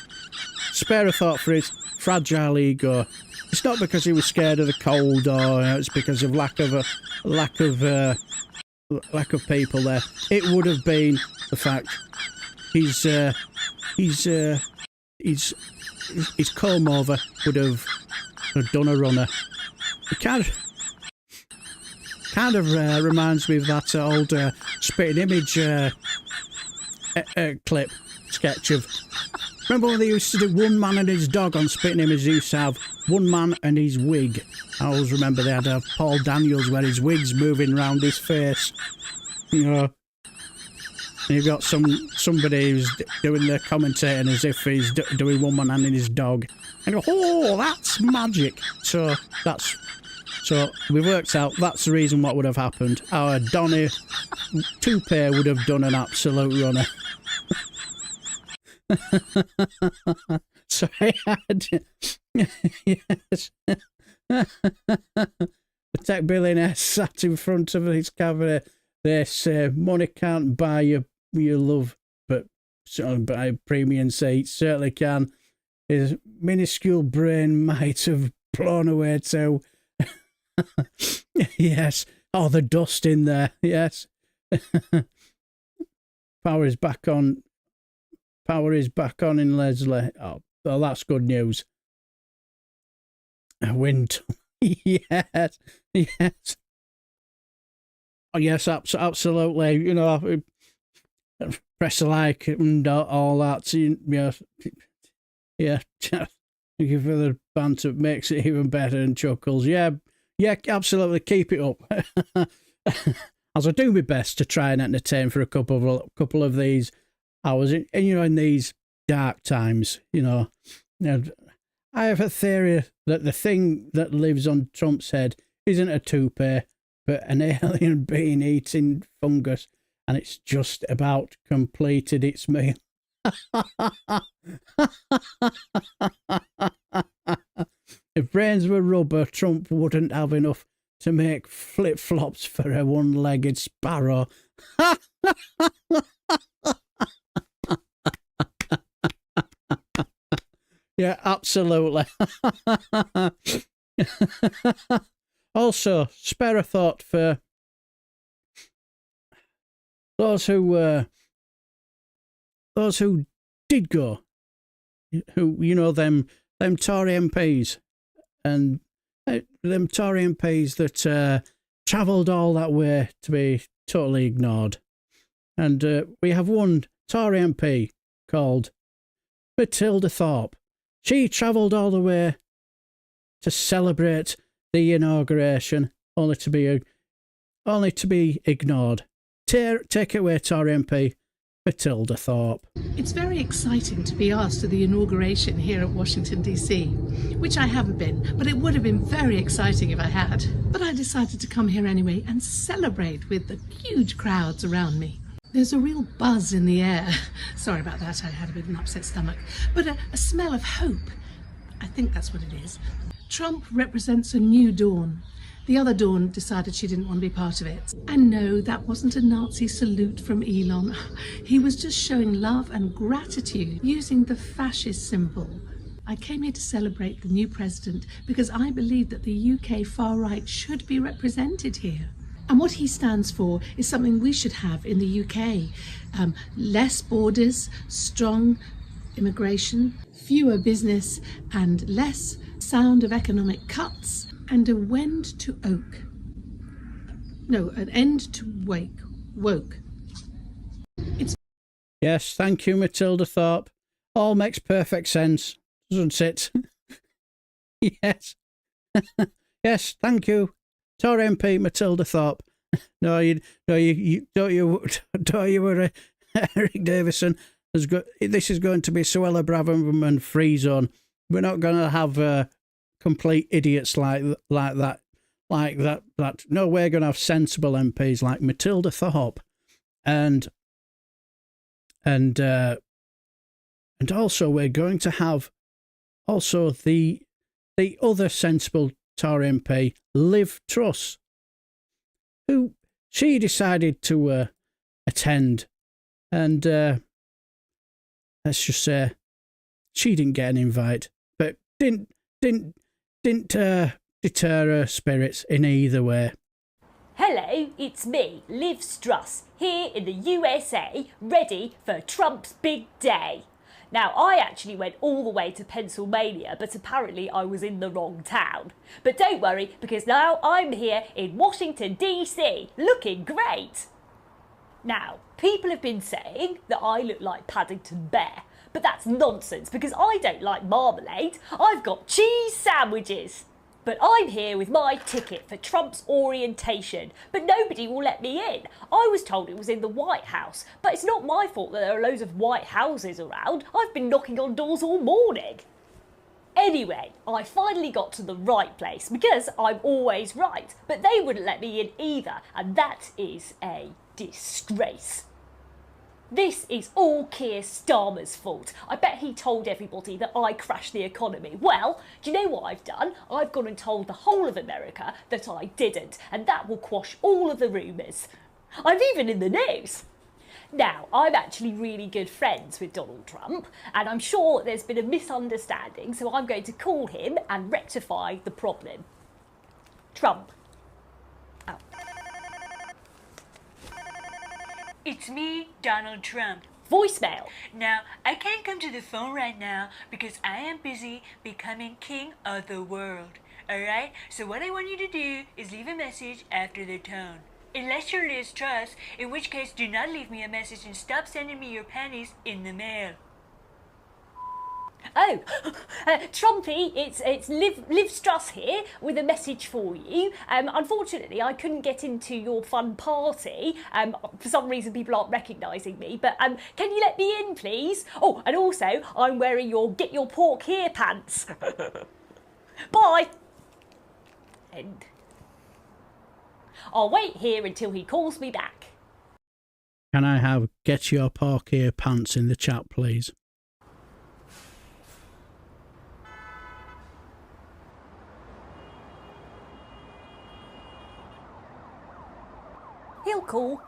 spare a thought for his fragile ego. It's not because he was scared of the cold, or it's because of lack of lack of people there. It would have been the fact his comb over would have done a runner. It kind of reminds me of that old Spitting Image clip sketch of. Remember when they used to do one man and his dog on Spitting Image? They used to have one man and his wig. I always remember they had to have Paul Daniels where his wig's moving round his face. You know. And you've got somebody who's doing the commentating as if he's doing one man and his dog. And you go, oh, that's magic. So we've worked out that's the reason what would have happened. Our Donny toupee would have done an absolute runner. Sorry, yes. The tech billionaire sat in front of his camera. They say money can't buy your love, but buy premium seats certainly can. His minuscule brain might have blown away too. Yes. Oh, the dust in there. Yes. Power is back on. Power is back on in Leslie. Oh, well, that's good news. A wind. Yes. Yes. Oh, yes, absolutely. You know, press a like and all that. Yeah. Thank you for the banter. Makes it even better and chuckles. Yeah, absolutely. Keep it up. As I do my best to try and entertain for a couple of these hours, in these dark times, I have a theory that the thing that lives on Trump's head isn't a toupee, but an alien being eating fungus, and it's just about completed its meal. If brains were rubber, Trump wouldn't have enough to make flip-flops for a one-legged sparrow. Yeah, absolutely. Also, spare a thought for those who did go, who them Tory MPs and them Tory MPs that travelled all that way to be totally ignored. And we have one Tory MP called Matilda Thorpe. She travelled all the way to celebrate the inauguration, only to be ignored. Take it away, Tory MP Matilda Thorpe. It's very exciting to be asked to the inauguration here at Washington, D.C., which I haven't been, but it would have been very exciting if I had. But I decided to come here anyway and celebrate with the huge crowds around me. There's a real buzz in the air. Sorry about that, I had a bit of an upset stomach. But a smell of hope. I think that's what it is. Trump represents a new dawn. The other dawn decided she didn't want to be part of it. And no, that wasn't a Nazi salute from Elon. He was just showing love and gratitude using the fascist symbol. I came here to celebrate the new president because I believe that the UK far right should be represented here. And what he stands for is something we should have in the UK. Less borders, strong immigration, fewer business and less sound of economic cuts, and a wend to oak. No, an end to woke. Yes, thank you, Matilda Thorpe. All makes perfect sense, doesn't it? Yes. Yes, thank you, Tory MP Matilda Thorpe. No, you were Eric Davison. This is going to be Suella Braverman free zone. We're not going to have complete idiots like that. No, we're going to have sensible MPs like Matilda Thorpe, and also we're going to have also the other sensible Tory MP, Liv Truss, who she decided to attend, and let's just say she didn't get an invite, but didn't deter her spirits in either way. Hello, it's me, Liv Struss, here in the USA, ready for Trump's big day. Now, I actually went all the way to Pennsylvania, but apparently I was in the wrong town. But don't worry, because now I'm here in Washington, D.C., looking great. Now, people have been saying that I look like Paddington Bear, but that's nonsense because I don't like marmalade. I've got cheese sandwiches. But I'm here with my ticket for Trump's orientation, but nobody will let me in. I was told it was in the White House, but it's not my fault that there are loads of White Houses around. I've been knocking on doors all morning. Anyway, I finally got to the right place because I'm always right, but they wouldn't let me in either, and that is a disgrace. This is all Keir Starmer's fault. I bet he told everybody that I crashed the economy. Well, do you know what I've done? I've gone and told the whole of America that I didn't, and that will quash all of the rumours. I'm even in the news. Now, I'm actually really good friends with Donald Trump, and I'm sure there's been a misunderstanding, so I'm going to call him and rectify the problem. Trump. Oh. It's me, Donald Trump. Voicemail. Now, I can't come to the phone right now because I am busy becoming king of the world. Alright? So what I want you to do is leave a message after the tone. Unless you're Liz Truss, in which case do not leave me a message and stop sending me your panties in the mail. Oh, Trumpy, it's Liv Struss here with a message for you. Unfortunately, I couldn't get into your fun party. For some reason, people aren't recognising me. But can you let me in, please? Oh, and also, I'm wearing your Get Your Pork Here pants. Bye. End. I'll wait here until he calls me back. Can I have Get Your Pork Here pants in the chat, please? He'll call.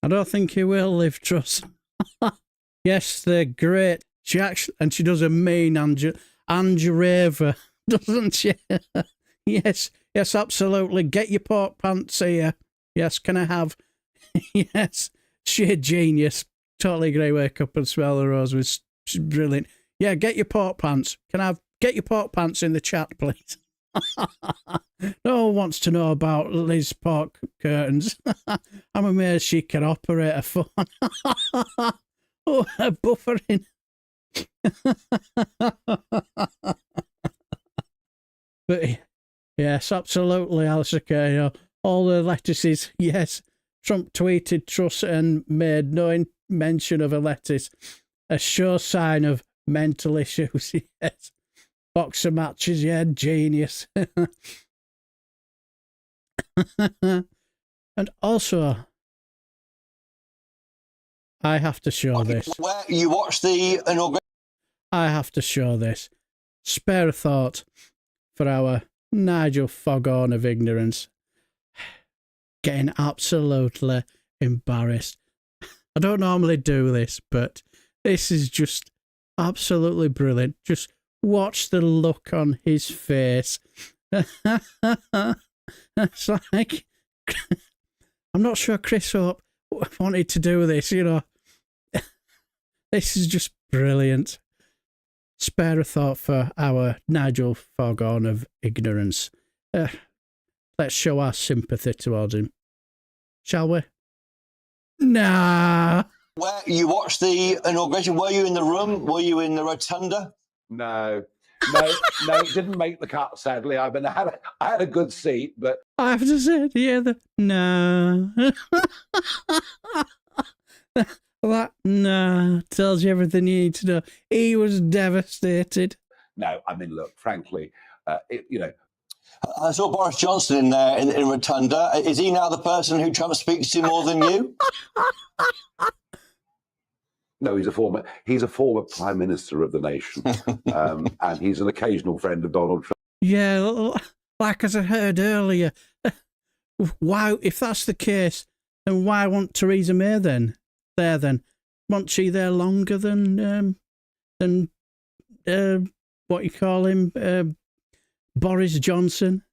I don't think he will, Liv Truss. Yes, they're great. She does a mean Andreva, doesn't she? Yes, absolutely. Get your pork pants here. Yes, can I have? Yes, sheer genius. Totally agree. Wake up and smell the rose was brilliant. Yeah, get your pork pants. Can I have? Get your pork pants in the chat, please. No one wants to know about Liz pork curtains. I'm amazed she can operate a phone. Oh, her buffering. But yes, absolutely, Alice Kay. All the lettuces, yes. Trump tweeted Truss and made no mention of a lettuce. A sure sign of mental issues, yes. Boxer matches, yeah, genius. And also, I have to show this. Where you watch the inauguration? I have to show this. Spare a thought for our Nigel Foghorn of ignorance. Getting absolutely embarrassed. I don't normally do this, but this is just absolutely brilliant. Just watch the look on his face. It's like, I'm not sure Chris Hope wanted to do this, you know. This is just brilliant. Spare a thought for our Nigel Foghorn of ignorance. Let's show our sympathy towards him. Shall we? Nah. Where you watched the inauguration? Were you in the room? Were you in the rotunda? No, it didn't make the cut, sadly. I mean, I had a good seat, but... I have to say, no. That, tells you everything you need to know. He was devastated. No, I mean, look, frankly, you know... I saw Boris Johnson in there in rotunda. Is he now the person who Trump speaks to more than you? No, he's a former Prime Minister of the nation, and he's an occasional friend of Donald Trump. Yeah, like as I heard earlier, why, if that's the case, then why want Theresa May then? Wasn't she there longer than what you call him, Boris Johnson.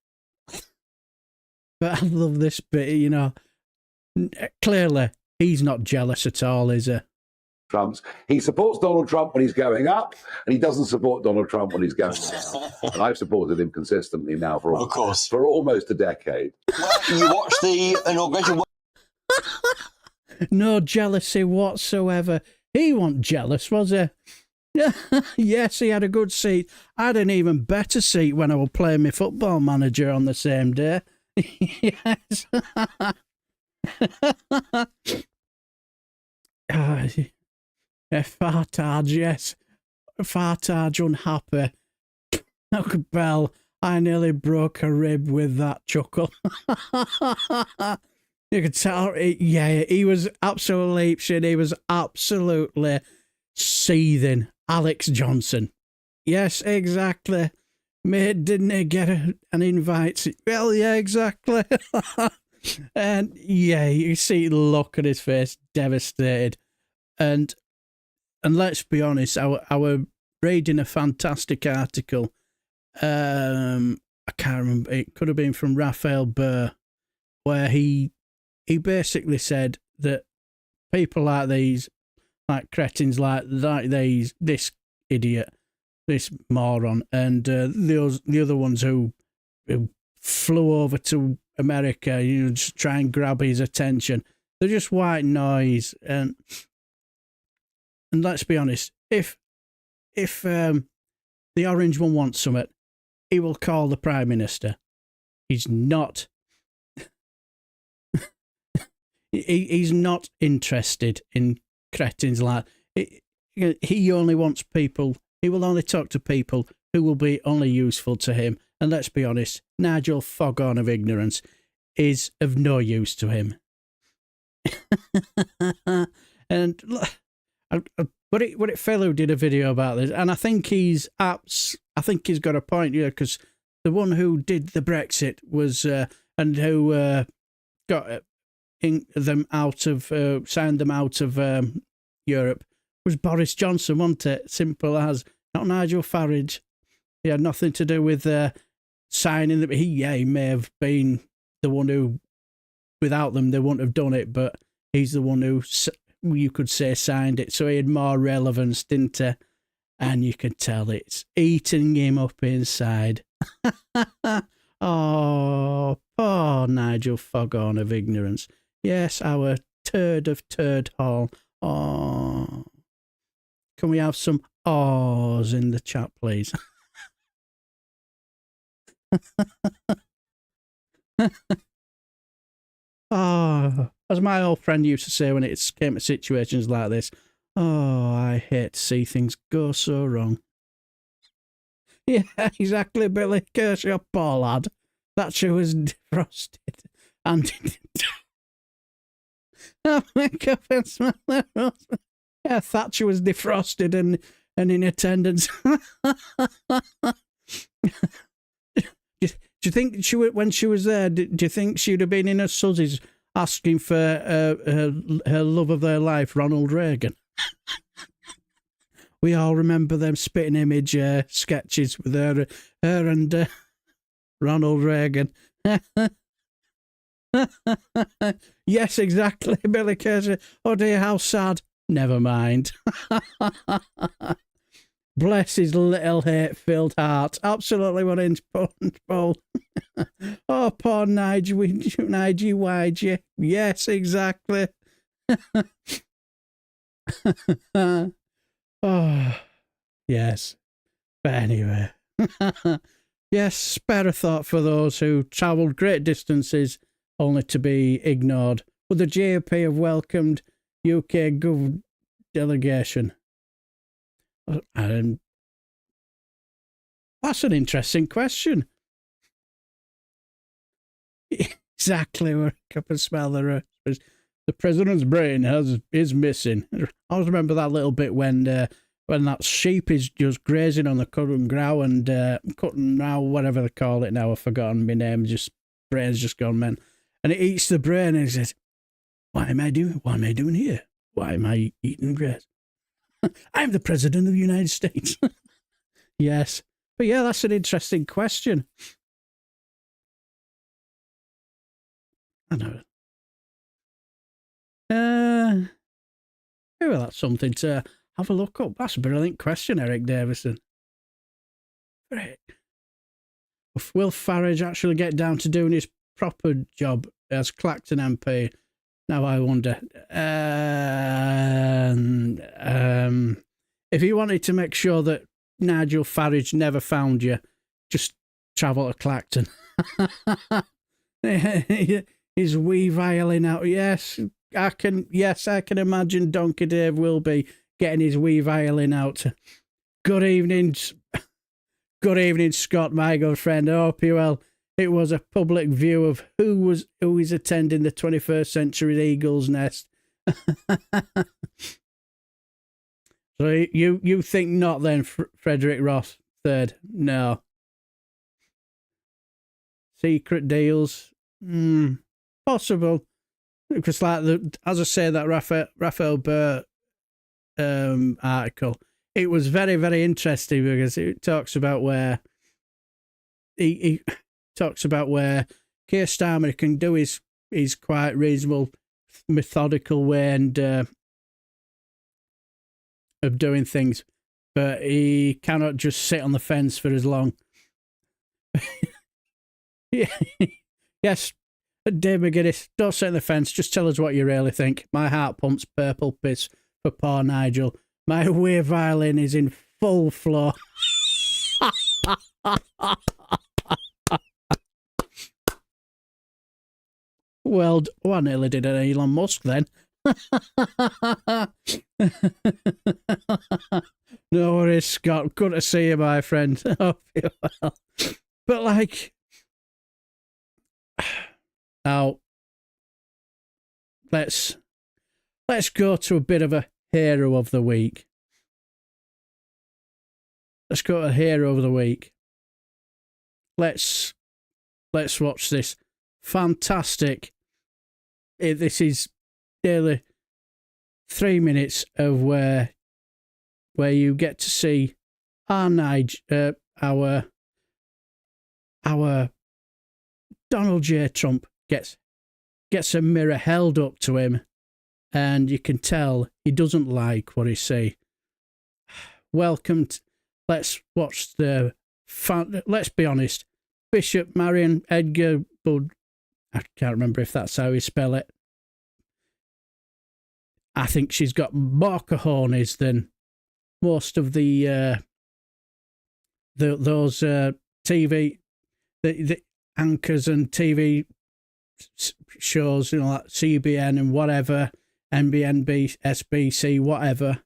But I love this bit, you know. Clearly, he's not jealous at all, is he? Trump's. He supports Donald Trump when he's going up, and he doesn't support Donald Trump when he's going down. And I've supported him consistently now for almost a decade. Well, you watched the inauguration. No jealousy whatsoever. He wasn't jealous, was he? Yes, he had a good seat. I had an even better seat when I was playing my Football Manager on the same day. Yes. Fartage, yes. Fartage unhappy. Look, Bell, I nearly broke a rib with that chuckle. You could tell, he was absolutely shit. He was absolutely seething. Alex Johnson. Yes, exactly. Mate, didn't he get an invite? Well, yeah, exactly. And yeah, you see the look on his face, devastated. And let's be honest, I were reading a fantastic article. I can't remember. It could have been from Raphael Burr, where he basically said that people like these, like cretins like these, this idiot, this moron, and the other ones who flew over to America, just try and grab his attention. They're just white noise. And let's be honest, if the orange one wants something, he will call the Prime Minister. He's not. He's not interested in cretins like. He only wants people. He will only talk to people who will be only useful to him. And let's be honest, Nigel Foghorn of Ignorance is of no use to him. And but it fellow did a video about this, and I think he's got a point here, because the one who did the Brexit was and who got them out of signed them out of Europe was Boris Johnson, wasn't it? Simple as, not Nigel Farage. He had nothing to do with signing them. He may have been the one who, without them, they wouldn't have done it, but he's the one who, you could say, signed it. So he had more relevance, didn't he? And you can tell it's eating him up inside. Oh, poor Nigel Foghorn of Ignorance. Yes, our turd of Turd Hall. Oh. Can we have some awes in the chat, please? Oh, as my old friend used to say when it came to situations like this, oh, I hate to see things go so wrong. Yeah, exactly, Billy. Curse your poor lad. Thatcher was defrosted. And oh, make up and smell the rose. Yeah, Thatcher was defrosted and in attendance. Do you think when she was there, do you think she'd have been in her suzzies asking for her love of their life, Ronald Reagan? We all remember them spitting image sketches with her and Ronald Reagan. Yes, exactly, Billy Curser. Oh dear, how sad. Never mind. Bless his little hate-filled heart. Absolutely what in Paul. Oh, poor Nigel YG. Yes, exactly. Oh, yes. But anyway. Yes, spare a thought for those who travelled great distances only to be ignored. Would the GOP have welcomed UK delegation? And that's an interesting question. Exactly where I can smell the president's brain is missing. I always remember that little bit when that sheep is just grazing on the cutting ground and cutting now, whatever they call it now. I've forgotten my name. Just brain's just gone, man. And it eats the brain and it says, What am I doing here? Why am I eating grass? I'm the president of the United States. Yes, But yeah, that's an interesting question. I know. Maybe that's something to have a look up. That's a brilliant question, Eric Davison. Right. Will Farage actually get down to doing his proper job as Clacton MP? Now I wonder. If you wanted to make sure that Nigel Farage never found you, just travel to Clacton. His wee violin out. Yes, I can imagine Donkey Dave will be getting his wee violin out. Good evening, Scott, my good friend. I hope you well. It was a public view of who is attending the 21st Century Eagle's Nest. So you think not then, Frederick Ross third? No. Secret deals, possible, because as I say, that Raphael Burr article, it was very, very interesting because it talks about where he talks about where Keir Starmer can do his quite reasonable, methodical way and of doing things, but he cannot just sit on the fence for as long. Yeah. Yes, Dave McGuinness, don't sit on the fence, just tell us what you really think. My heart pumps purple piss for poor Nigel. My weird violin is in full flow. Well, I nearly did an Elon Musk then. No worries, Scott. Good to see you, my friend. Hope you're well. But like, now let's go to a bit of a hero of the week. Let's go to a hero of the week. Let's watch this fantastic. This is nearly 3 minutes of where you get to see our Donald J. Trump gets a mirror held up to him, and you can tell he doesn't like what he see. Welcome. Let's watch the fun. Let's be honest. Bishop Marion Edgar Bud. I can't remember if that's how you spell it. I think she's got more cojones than most of those TV the anchors and TV shows, like CBN and whatever, NBN, SBC, whatever,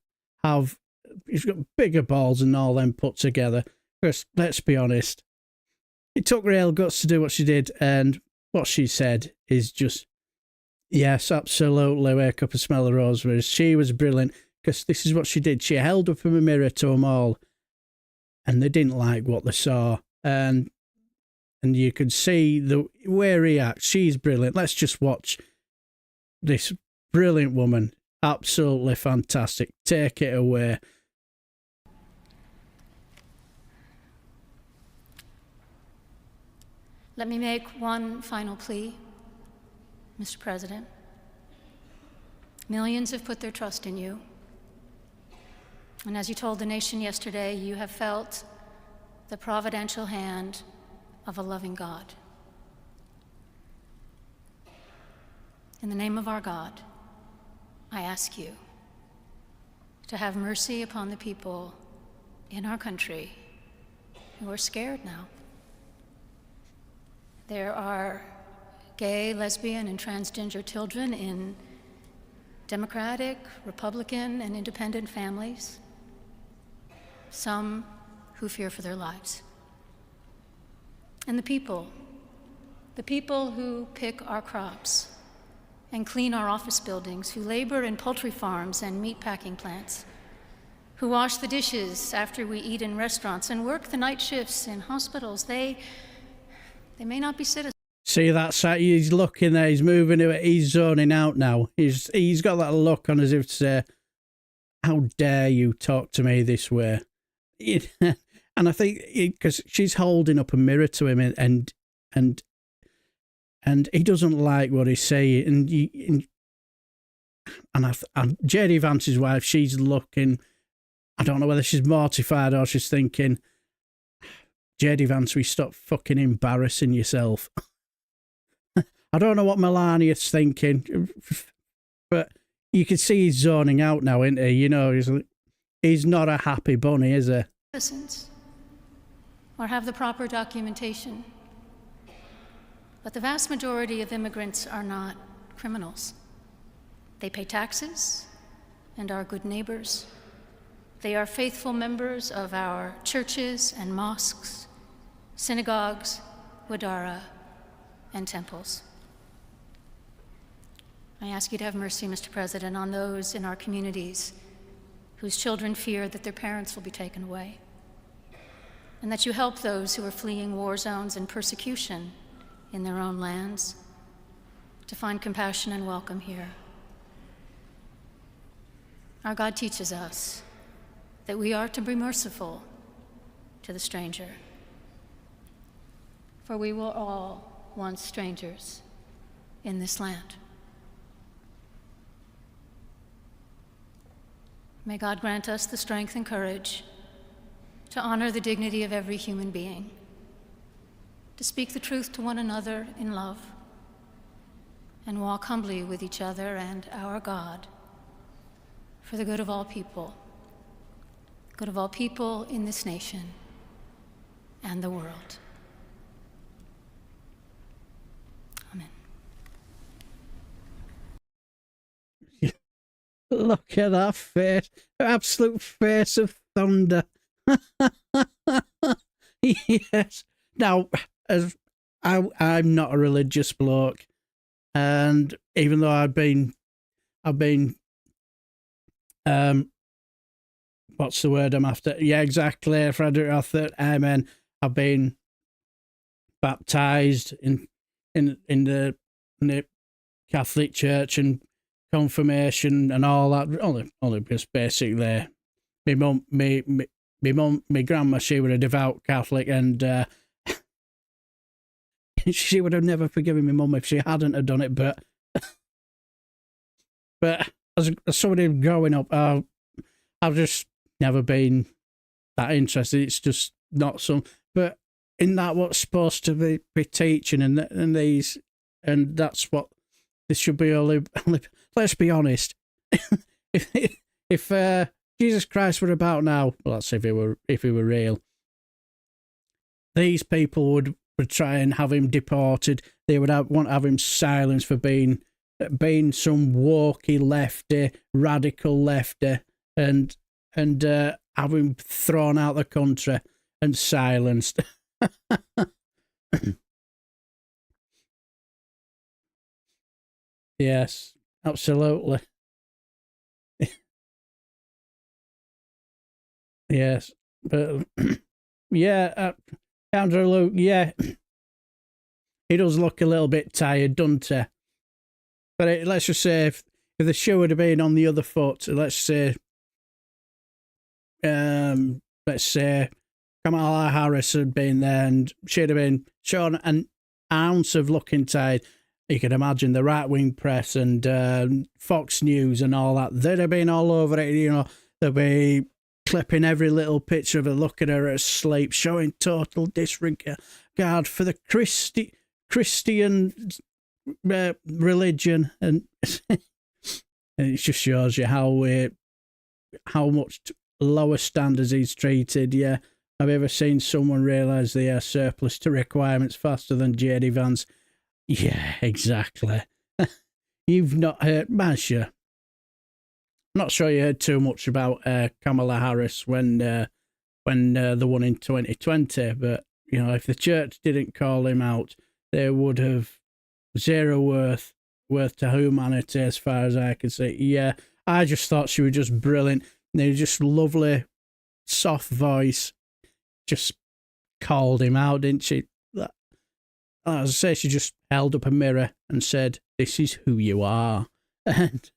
he's got bigger balls than all them put together. Because let's be honest, it took real guts to do what she did, and what she said is just, yes, absolutely, wake up and smell the rosemary. She was brilliant, because this is what she did. She held up a mirror to them all, and they didn't like what they saw. And you could see the way he acts. She's brilliant. Let's just watch this brilliant woman. Absolutely fantastic. Take it away. Let me make one final plea, Mr. President. Millions have put their trust in you. And as you told the nation yesterday, you have felt the providential hand of a loving God. In the name of our God, I ask you to have mercy upon the people in our country who are scared now. There are gay, lesbian, and transgender children in Democratic, Republican, and independent families, some who fear for their lives. And the people who pick our crops and clean our office buildings, who labor in poultry farms and meatpacking plants, who wash the dishes after we eat in restaurants and work the night shifts in hospitals, they may not be citizens. See, that's how he's looking there. He's moving to it. He's zoning out now. He's got that look on as if to say, how dare you talk to me this way? And I think because she's holding up a mirror to him, and he doesn't like what he's saying, and JD Vance's wife, she's looking. I don't know whether she's mortified or she's thinking, JD Vance, we stop fucking embarrassing yourself. I don't know what Melania's thinking, but you can see he's zoning out now, isn't he? You know, he's not a happy bunny, is he? Citizens, or have the proper documentation. But the vast majority of immigrants are not criminals. They pay taxes and are good neighbors. They are faithful members of our churches and mosques, synagogues, wadara, and temples. I ask you to have mercy, Mr. President, on those in our communities whose children fear that their parents will be taken away, and that you help those who are fleeing war zones and persecution in their own lands to find compassion and welcome here. Our God teaches us that we are to be merciful to the stranger, for we were all once strangers in this land. May God grant us the strength and courage to honor the dignity of every human being, to speak the truth to one another in love, and walk humbly with each other and our God for the good of all people in this nation and the world. Amen. Look at that face. Absolute face of thunder. Yes. Now, as I'm not a religious bloke, and even though I've been what's the word I'm after? Yeah, exactly. Frederick Arthur. Amen. I've been baptized in the Catholic Church and confirmation and all that. Only just basically, my grandma, she was a devout Catholic, and she would have never forgiven my mum if she hadn't have done it. But as somebody growing up, I've just never been that interested. It's just not some. But in that, what's supposed to be teaching, and these, and that's what this should be. Only let's be honest. if Jesus Christ were about now, well, that's if he were real. These people would try and have him deported. They would want to have him silenced for being some wokey lefty, radical lefty, and have him thrown out the country and silenced. Yes, absolutely. Yes, but yeah, Andrew Luke, yeah, he does look a little bit tired, doesn't he? But let's just say if the shoe had been on the other foot, let's say Kamala Harris had been there and she'd have been shown an ounce of looking tired, you could imagine the right-wing press and Fox News and all that, they'd have been all over it, you know, they'd be clipping every little picture of her, looking at her asleep, showing total disregard for the Christian religion, and it just shows you how much lower standards he's treated. Yeah, have you ever seen someone realise they are surplus to requirements faster than JD Vance? Yeah, exactly. You've not heard, Masha. Not sure you heard too much about Kamala Harris when the one in 2020, but you know, if the church didn't call him out, they would have zero worth to humanity, as far as I can see. Yeah, I just thought she was just brilliant. They were just lovely, soft voice. Just called him out, didn't she? As I say, she just held up a mirror and said, "This is who you are." And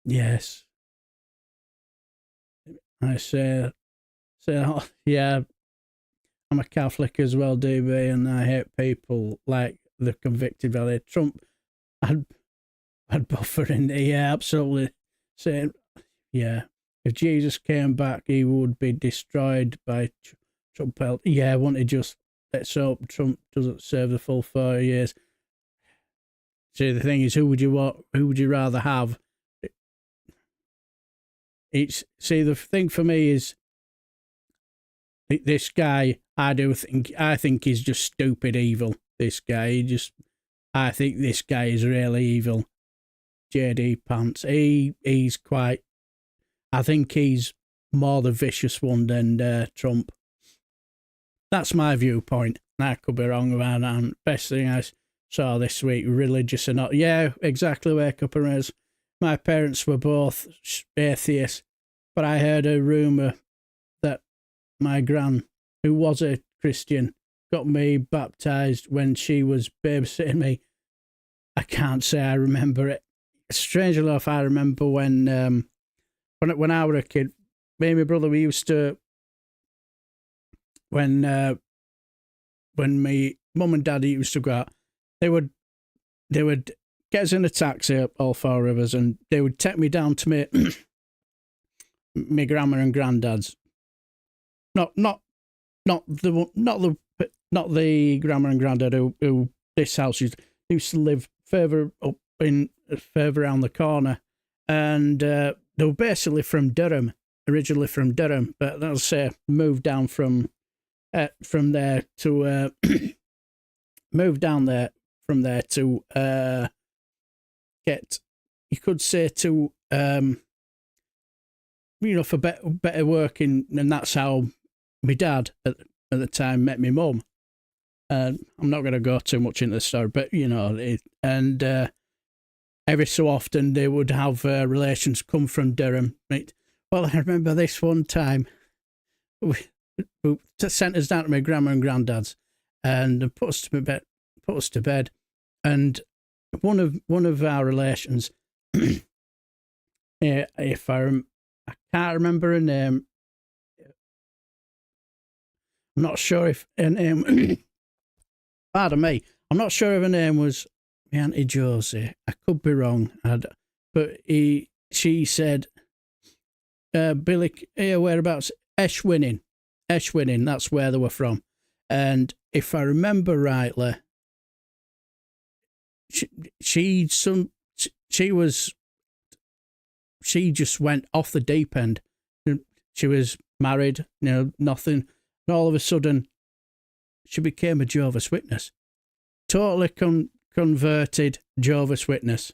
yes, I say, So, yeah, I'm a Catholic as well, DB, and I hate people like the convicted valet. Trump, I'd buffer in there, yeah, absolutely. Saying, yeah, if Jesus came back, he would be destroyed by Trump. Yeah, won't he just, let's hope Trump doesn't serve the full 4 years. See, the thing is, who would you rather have? The thing for me is, this guy, I think he's just stupid evil. This guy, I think this guy is really evil. JD Pants, he's quite, I think he's more the vicious one than Trump. That's my viewpoint. I could be wrong about that. Best thing I saw this week, religious or not. Yeah, exactly, wake up and raise. My parents were both atheists, but I heard a rumour that my gran, who was a Christian, got me baptised when she was babysitting me. I can't say I remember it. Strangely enough, I remember when I was a kid, me and my brother, we used to, when my mum and dad used to go out, they would get us in a taxi, all four of us, and they would take me down to my grandma and granddad's. Not the grandma and granddad who this house used to live further up further around the corner, and they were basically from Durham, originally from Durham, but I'll say moved down from there to moved down there from there to get, you could say, to for better working, and that's how my dad at the time met my mum. I'm not going to go too much into the story, but every so often they would have relations come from Durham. Right? Well, I remember this one time, we sent us down to my grandma and granddad's, and put us to bed, and one of our relations, I can't remember her name. I'm not sure if her name. Pardon me. I'm not sure if her name was my Auntie Josie. I could be wrong. But she said, Billy, here, whereabouts? Eshwinning. That's where they were from. And if I remember rightly, she just went off the deep end. She was married, nothing. And all of a sudden, she became a Jehovah's Witness. Totally converted Jehovah's Witness.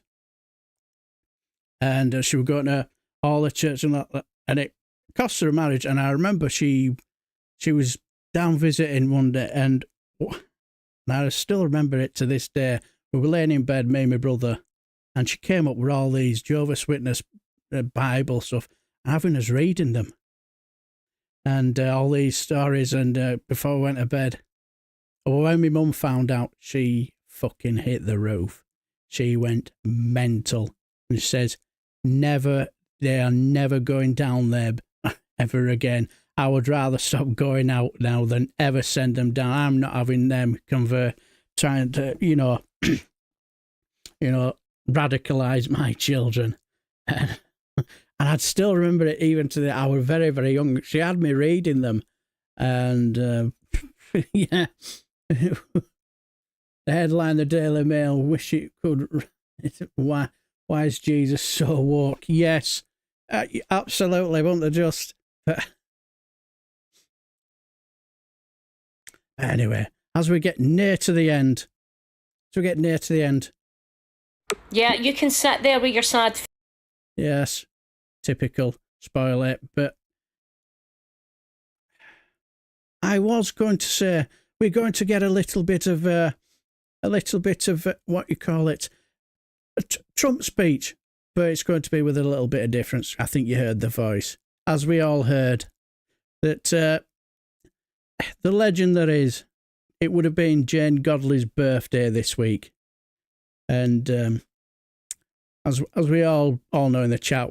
And she was going to all the church and that, and it cost her a marriage. And I remember she was down visiting one day, and I still remember it to this day. We were laying in bed, me and my brother, and she came up with all these Jehovah's Witness Bible stuff, having us reading them. And all these stories, and before I went to bed, when my mum found out, she fucking hit the roof. She went mental. And she says, they are never going down there ever again. I would rather stop going out now than ever send them down. I'm not having them trying to, radicalize my children. And I'd still remember it even to I was very, very young. She had me reading them. And, yeah. The headline, the Daily Mail, wish it could. Why is Jesus so woke? Yes, absolutely. Won't they just? But anyway, as we get near to the end, Yeah, you can sit there with your sad. Yes, typical. Spoil it. But I was going to say, we're going to get a little bit of what you call it, a Trump speech, but it's going to be with a little bit of difference. I think you heard the voice, as we all heard, that the legend that is, it would have been Jane Godley's birthday this week, and as we all know in the chat,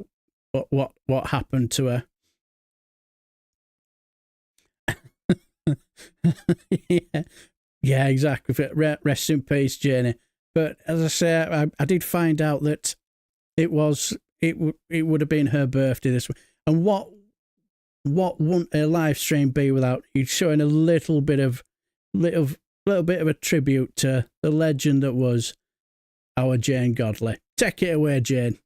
what happened to her. Yeah, exactly. Rest in peace, Janie. But as I say, I did find out that it would have been her birthday this week. And what wouldn't a live stream be without you showing a little bit of a tribute to the legend that was our Jane Godley. Take it away, Jane.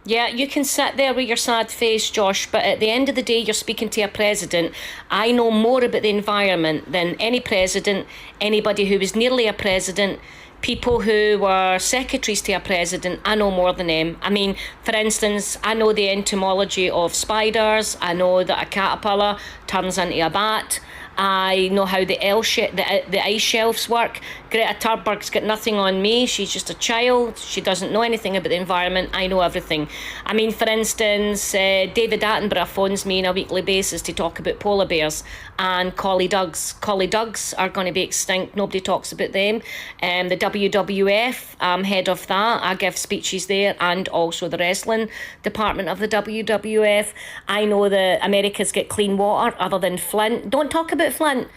Yeah, you can sit there with your sad face, Josh, but at the end of the day, you're speaking to a president. I know more about the environment than any president, anybody who was nearly a president, people who were secretaries to a president. I know more than them. I mean, for instance, I know the entomology of spiders. I know that a caterpillar turns into a bat. I know how the ice shelves work. Greta Thunberg's got nothing on me. She's just a child. She doesn't know anything about the environment. I know everything. I mean, for instance, David Attenborough phones me on a weekly basis to talk about polar bears and collie ducks. Collie ducks are going to be extinct. Nobody talks about them. The WWF, I'm head of that. I give speeches there, and also the wrestling department of the WWF. I know that America's got clean water other than Flint. Don't talk about Flint.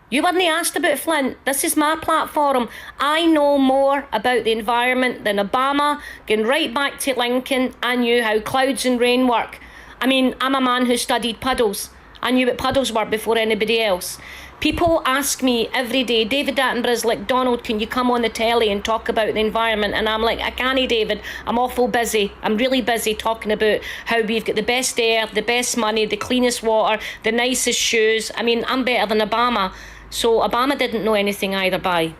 You weren't asked about Flint. This is my platform. I know more about the environment than Obama. Going right back to Lincoln, I knew how clouds and rain work. I mean, I'm a man who studied puddles. I knew what puddles were before anybody else. People ask me every day, David Attenborough's like, Donald, can you come on the telly and talk about the environment? And I'm like, I can't, David. I'm awful busy. I'm really busy talking about how we've got the best air, the best money, the cleanest water, the nicest shoes. I mean, I'm better than Obama. So Obama didn't know anything either, bye.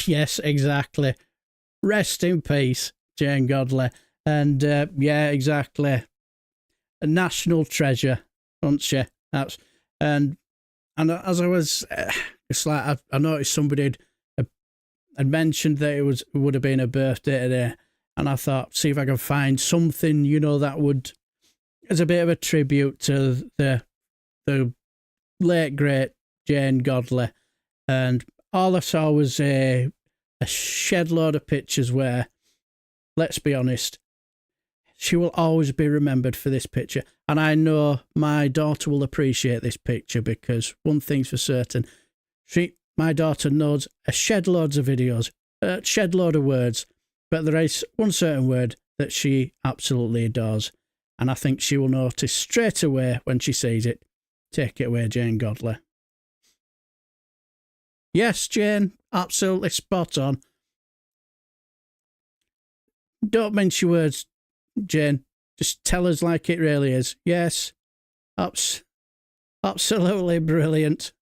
Yes, exactly. Rest in peace, Jane Godley. And yeah, exactly. A national treasure, wasn't she? And as I was, it's like I noticed somebody had mentioned that it would have been her birthday today, and I thought, see if I can find something, that would, as a bit of a tribute to the late great Jane Godley, and all I saw was a shed load of pictures where, let's be honest, she will always be remembered for this picture. And I know my daughter will appreciate this picture because one thing's for certain, my daughter knows a shed loads of videos, a shed load of words, but there is one certain word that she absolutely adores. And I think she will notice straight away when she sees it. Take it away, Jane Godley. Yes, Jane, absolutely spot on. Don't mince your words, Jane. Just tell us like it really is. Yes, absolutely brilliant.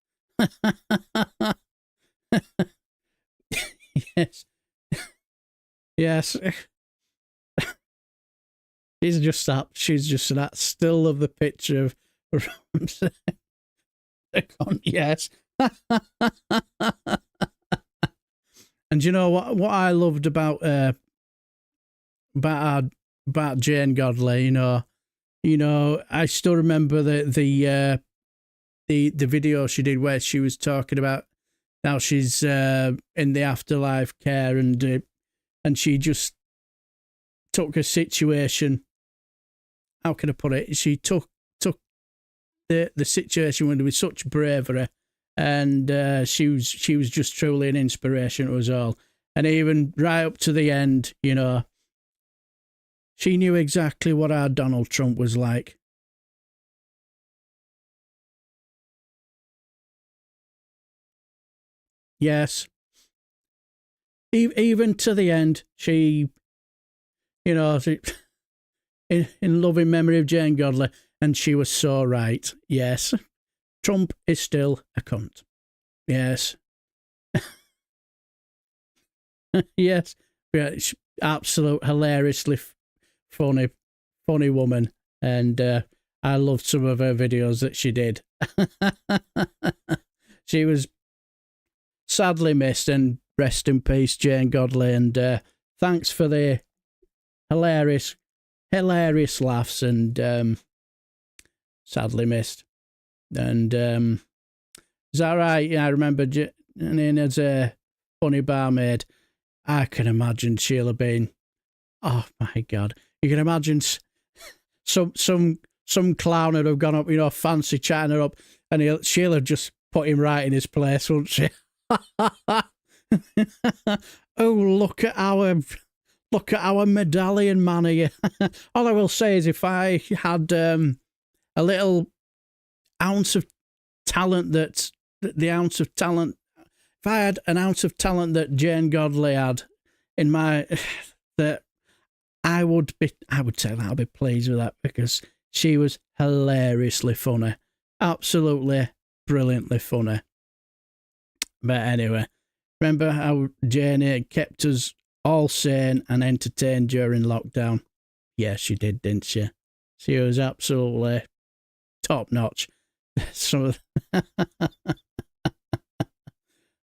Yes. Yes. She's just that still of the picture of yes. And you know what I loved about Jane Godley, I still remember the video she did where she was talking about how she's in the afterlife care, and she just took a situation. How can I put it? She took the situation with such bravery, and she was just truly an inspiration to us all. And even right up to the end, she knew exactly what our Donald Trump was like. Yes. Even to the end, she, in loving memory of Jane Godley, and she was so right. Yes. Trump is still a cunt. Yes. Yes. Yeah, absolute hilariously funny woman, and I loved some of her videos that she did. She was sadly missed, and rest in peace, Jane Godley, and thanks for the hilarious laughs, and sadly missed. And is that right? Yeah, I remember Janine as a funny barmaid. I can imagine she'll have been, oh my God. You can imagine some clown would have gone up, fancy chatting her up. and she'll have just put him right in his place, won't she? Oh, look at our medallion man here. All I will say is, if I had a little ounce of talent if I had an ounce of talent that Jane Godley had in my, that I would say that I'd be pleased with that, because she was hilariously funny, absolutely brilliantly funny. But anyway, remember how Janie kept us all sane and entertained during lockdown? Yeah, she did, didn't she? She was absolutely top notch. So the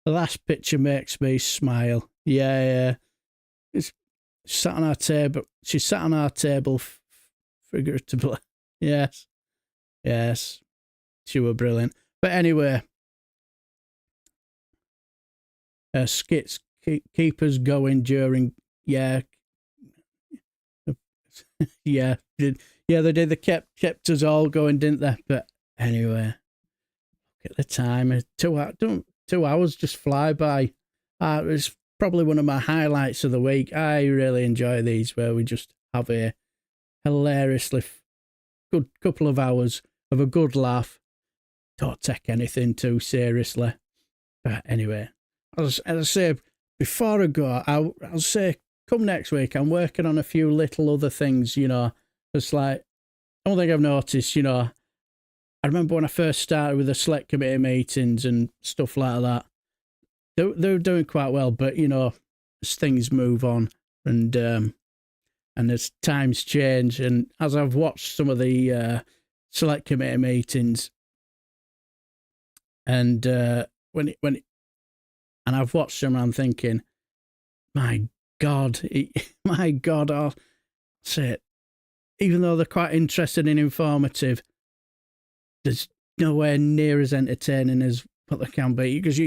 last picture makes me smile. Yeah. She sat on our table. She sat on our table figuratively. Yes. She were brilliant. But anyway, skits keep us going during. Yeah. They did. They kept us all going, didn't they? But anyway, look at the time. 2 hours just fly by. It was probably one of my highlights of the week. I really enjoy these, where we just have a hilariously good couple of hours of a good laugh. Don't take anything too seriously. But anyway, as I say, before I go, I'll say, come next week, I'm working on a few little other things, It's like, one thing I've noticed, I remember when I first started with the select committee meetings and stuff like that, they're doing quite well, but, as things move on and as times change, and as I've watched some of the select committee meetings, and when I've watched them, I'm thinking, my God, I'll say it, even though they're quite interesting and informative, there's nowhere near as entertaining as what they can be. Because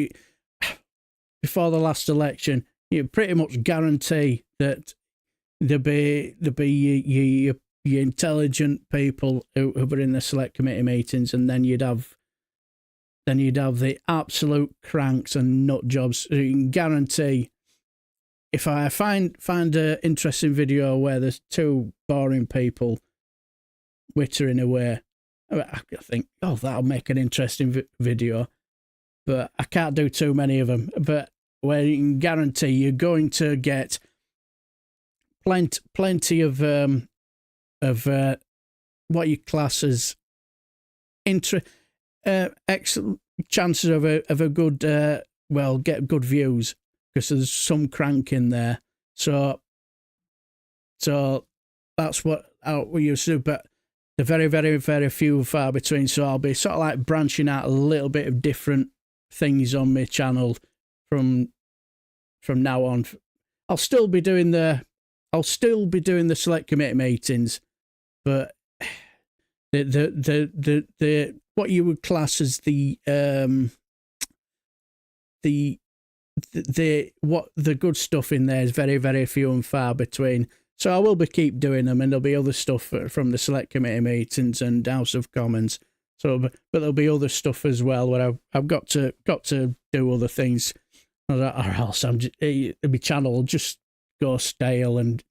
before the last election, you pretty much guarantee that there'll be your intelligent people who were in the select committee meetings, and then you'd have the absolute cranks and nut jobs. So you can guarantee, if I find an interesting video where there's two boring people wittering away, I think, that'll make an interesting video. But I can't do too many of them. But where you can guarantee you're going to get plenty of what you class as excellent chances of a good get good views, because there's some crank in there. So that's what we used to do, but they're very, very, very few and far between. So I'll be sort of like branching out a little bit of different things on my channel from now on. I'll still be doing the select committee meetings, but the what you would class as the good stuff in there is very, very few and far between. So I will keep doing them, and there'll be other stuff from the select committee meetings and House of Commons. So, but there'll be other stuff as well where I've got to do other things, or else my channel will just go stale and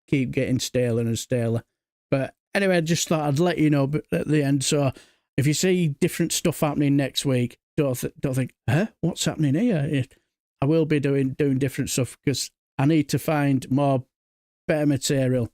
keep getting staler and staler. But anyway, I just thought I'd let you know at the end. So if you see different stuff happening next week, don't think, what's happening here? I will be doing different stuff, because I need to find better material.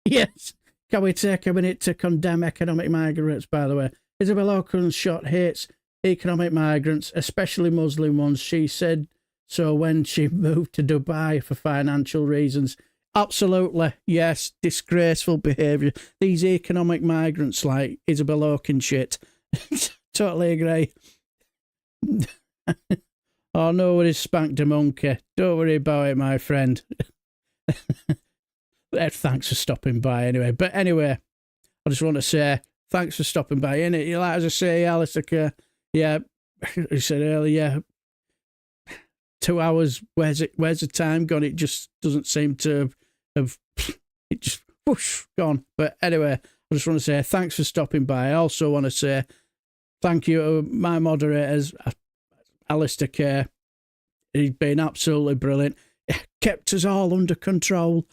Yes. Can we take a minute to condemn economic migrants, by the way? Isabel Oaklandshot hates economic migrants, especially Muslim ones. She said so when she moved to Dubai for financial reasons. Absolutely, yes. Disgraceful behaviour. These economic migrants like Isabel Oaklandshot. Totally agree. Oh, nobody's spanked a monkey. Don't worry about it, my friend. Thanks for stopping by anyway. But anyway, I just want to say thanks for stopping by. Innit? Like as I say, Alistair, yeah, you said earlier, 2 hours, where's the time gone? It just doesn't seem to have, it just whoosh, gone. But anyway, I just want to say thanks for stopping by. I also want to say thank you to my moderators, Alistair Kerr. He's been absolutely brilliant. Kept us all under control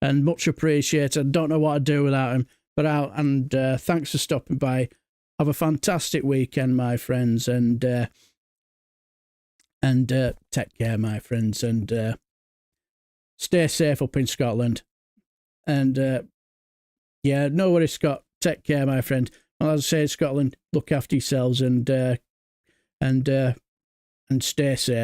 and much appreciated. Don't know what I'd do without him. But thanks for stopping by. Have a fantastic weekend, my friends, and take care, my friends, and stay safe up in Scotland. And yeah, no worries, Scott. Take care, my friend. Well, as I say, Scotland, look after yourselves and stay safe.